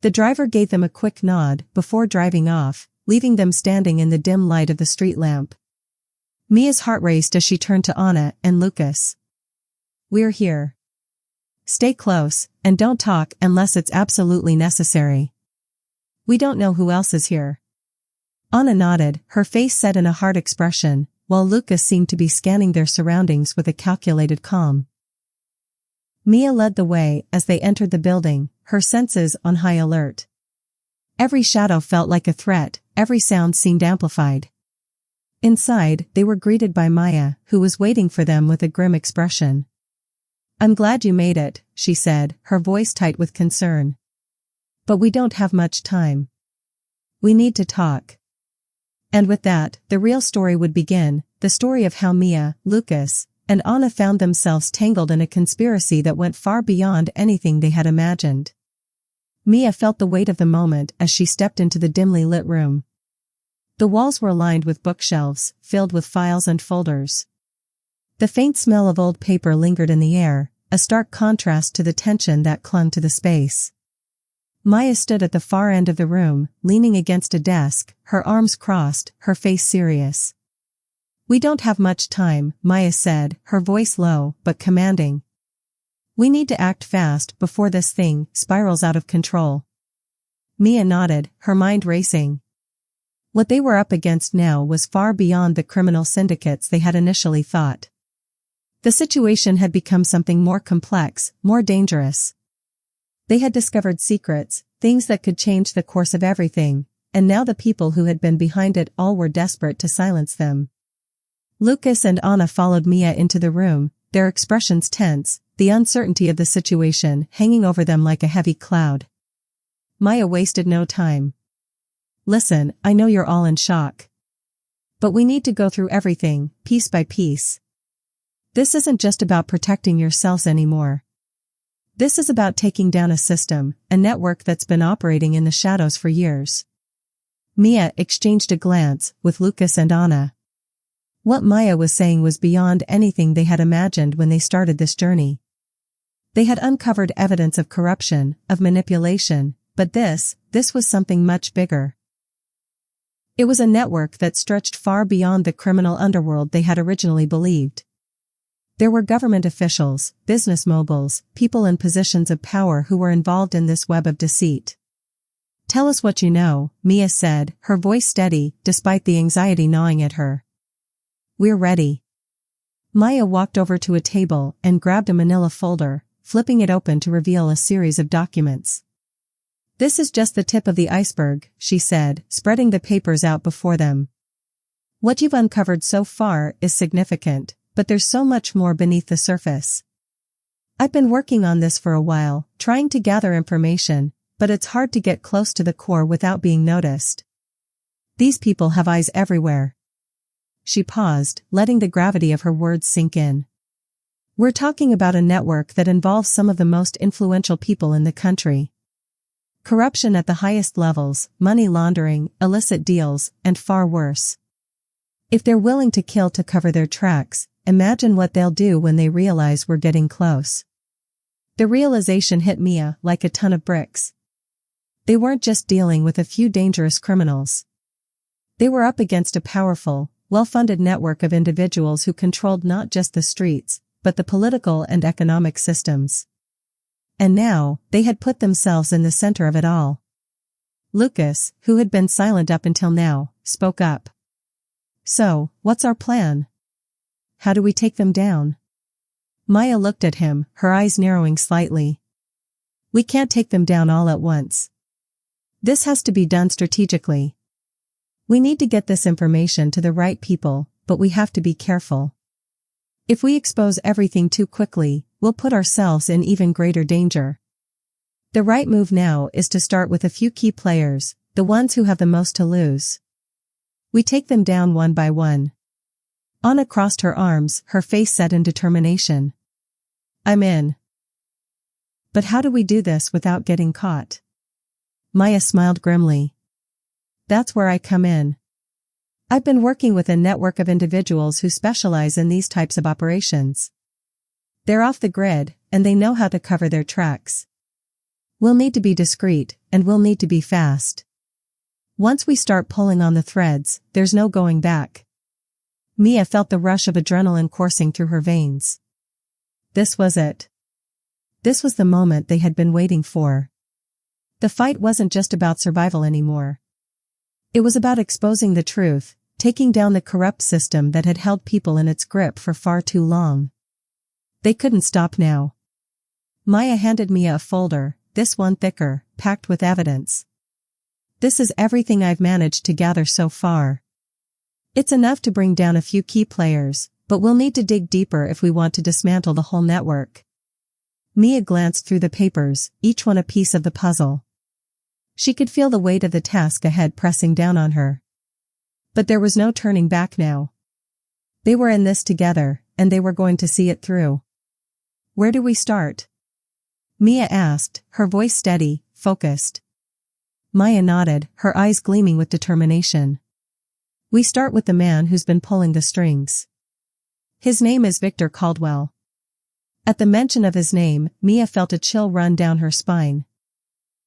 The driver gave them a quick nod before driving off, leaving them standing in the dim light of the street lamp. Mia's heart raced as she turned to Anna and Lucas. "We're here. Stay close, and don't talk unless it's absolutely necessary. We don't know who else is here." Anna nodded, her face set in a hard expression, while Lucas seemed to be scanning their surroundings with a calculated calm. Mia led the way as they entered the building, her senses on high alert. Every shadow felt like a threat, every sound seemed amplified. Inside, they were greeted by Maya, who was waiting for them with a grim expression. "I'm glad you made it," she said, her voice tight with concern. "But we don't have much time. We need to talk." And with that, the real story would begin, the story of how Mia, Lucas, and Anna found themselves tangled in a conspiracy that went far beyond anything they had imagined. Mia felt the weight of the moment as she stepped into the dimly lit room. The walls were lined with bookshelves, filled with files and folders. The faint smell of old paper lingered in the air, a stark contrast to the tension that clung to the space. Maya stood at the far end of the room, leaning against a desk, her arms crossed, her face serious. "We don't have much time," Maya said, her voice low, but commanding. "We need to act fast before this thing spirals out of control." Mia nodded, her mind racing. What they were up against now was far beyond the criminal syndicates they had initially thought. The situation had become something more complex, more dangerous. They had discovered secrets, things that could change the course of everything, and now the people who had been behind it all were desperate to silence them. Lucas and Anna followed Mia into the room, their expressions tense, the uncertainty of the situation hanging over them like a heavy cloud. Maya wasted no time. "Listen, I know you're all in shock. But we need to go through everything, piece by piece. This isn't just about protecting yourselves anymore. This is about taking down a system, a network that's been operating in the shadows for years." Mia exchanged a glance with Lucas and Anna. What Maya was saying was beyond anything they had imagined when they started this journey. They had uncovered evidence of corruption, of manipulation, but this was something much bigger. It was a network that stretched far beyond the criminal underworld they had originally believed. There were government officials, business moguls, people in positions of power who were involved in this web of deceit. "Tell us what you know," Mia said, her voice steady, despite the anxiety gnawing at her. "We're ready." Maya walked over to a table and grabbed a manila folder, flipping it open to reveal a series of documents. "This is just the tip of the iceberg," she said, spreading the papers out before them. "What you've uncovered so far is significant, but there's so much more beneath the surface. I've been working on this for a while, trying to gather information, but it's hard to get close to the core without being noticed. These people have eyes everywhere." She paused, letting the gravity of her words sink in. "We're talking about a network that involves some of the most influential people in the country. Corruption at the highest levels, money laundering, illicit deals, and far worse. If they're willing to kill to cover their tracks, imagine what they'll do when they realize we're getting close." The realization hit Mia like a ton of bricks. They weren't just dealing with a few dangerous criminals. They were up against a powerful, well-funded network of individuals who controlled not just the streets, but the political and economic systems. And now, they had put themselves in the center of it all. Lucas, who had been silent up until now, spoke up. "So, what's our plan? How do we take them down?" Maya looked at him, her eyes narrowing slightly. "We can't take them down all at once. This has to be done strategically. We need to get this information to the right people, but we have to be careful. If we expose everything too quickly, we'll put ourselves in even greater danger. The right move now is to start with a few key players, the ones who have the most to lose." We take them down one by one. Anna crossed her arms, her face set in determination. I'm in. But how do we do this without getting caught? Maya smiled grimly. That's where I come in. I've been working with a network of individuals who specialize in these types of operations. They're off the grid, and they know how to cover their tracks. We'll need to be discreet, and we'll need to be fast. Once we start pulling on the threads, there's no going back. Mia felt the rush of adrenaline coursing through her veins. This was it. This was the moment they had been waiting for. The fight wasn't just about survival anymore. It was about exposing the truth, taking down the corrupt system that had held people in its grip for far too long. They couldn't stop now. Maya handed Mia a folder, this one thicker, packed with evidence. This is everything I've managed to gather so far. It's enough to bring down a few key players, but we'll need to dig deeper if we want to dismantle the whole network. Mia glanced through the papers, each one a piece of the puzzle. She could feel the weight of the task ahead pressing down on her. But there was no turning back now. They were in this together, and they were going to see it through. Where do we start? Mia asked, her voice steady, focused. Maya nodded, her eyes gleaming with determination. We start with the man who's been pulling the strings. His name is Victor Caldwell. At the mention of his name, Mia felt a chill run down her spine.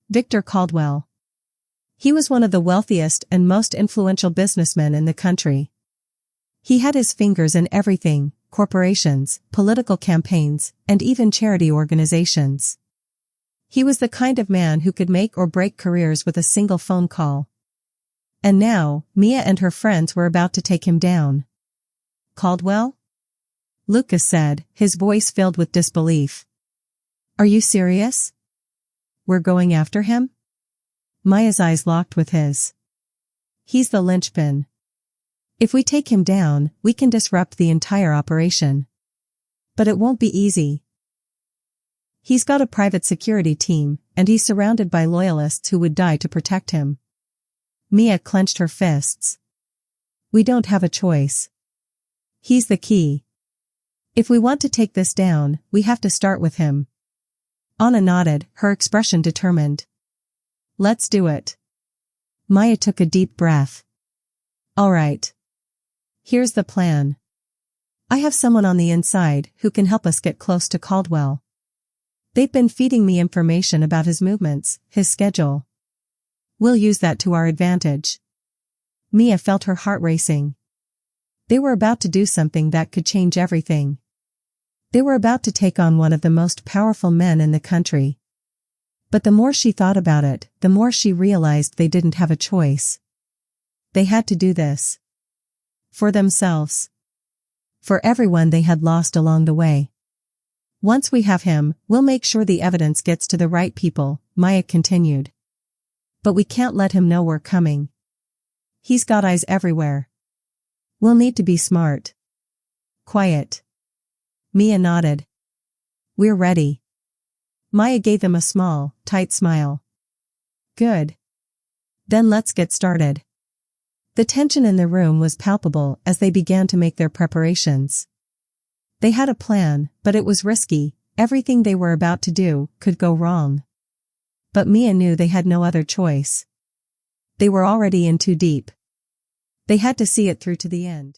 Victor Caldwell. He was one of the wealthiest and most influential businessmen in the country. He had his fingers in everything, corporations, political campaigns, and even charity organizations. He was the kind of man who could make or break careers with a single phone call. And now, Mia and her friends were about to take him down. Caldwell? Lucas said, his voice filled with disbelief. Are you serious? We're going after him? Maya's eyes locked with his. He's the linchpin. If we take him down, we can disrupt the entire operation. But it won't be easy. He's got a private security team, and he's surrounded by loyalists who would die to protect him. Mia clenched her fists. We don't have a choice. He's the key. If we want to take this down, we have to start with him. Anna nodded, her expression determined. Let's do it. Maya took a deep breath. All right. Here's the plan. I have someone on the inside who can help us get close to Caldwell. They've been feeding me information about his movements, his schedule. We'll use that to our advantage. Mia felt her heart racing. They were about to do something that could change everything. They were about to take on one of the most powerful men in the country. But the more she thought about it, the more she realized they didn't have a choice. They had to do this. For themselves. For everyone they had lost along the way. Once we have him, we'll make sure the evidence gets to the right people, Maya continued. But we can't let him know we're coming. He's got eyes everywhere. We'll need to be smart. Quiet. Mia nodded. We're ready. Maya gave them a small, tight smile. Good. Then let's get started. The tension in the room was palpable as they began to make their preparations. They had a plan, but it was risky. Everything they were about to do could go wrong. But Mia knew they had no other choice. They were already in too deep. They had to see it through to the end.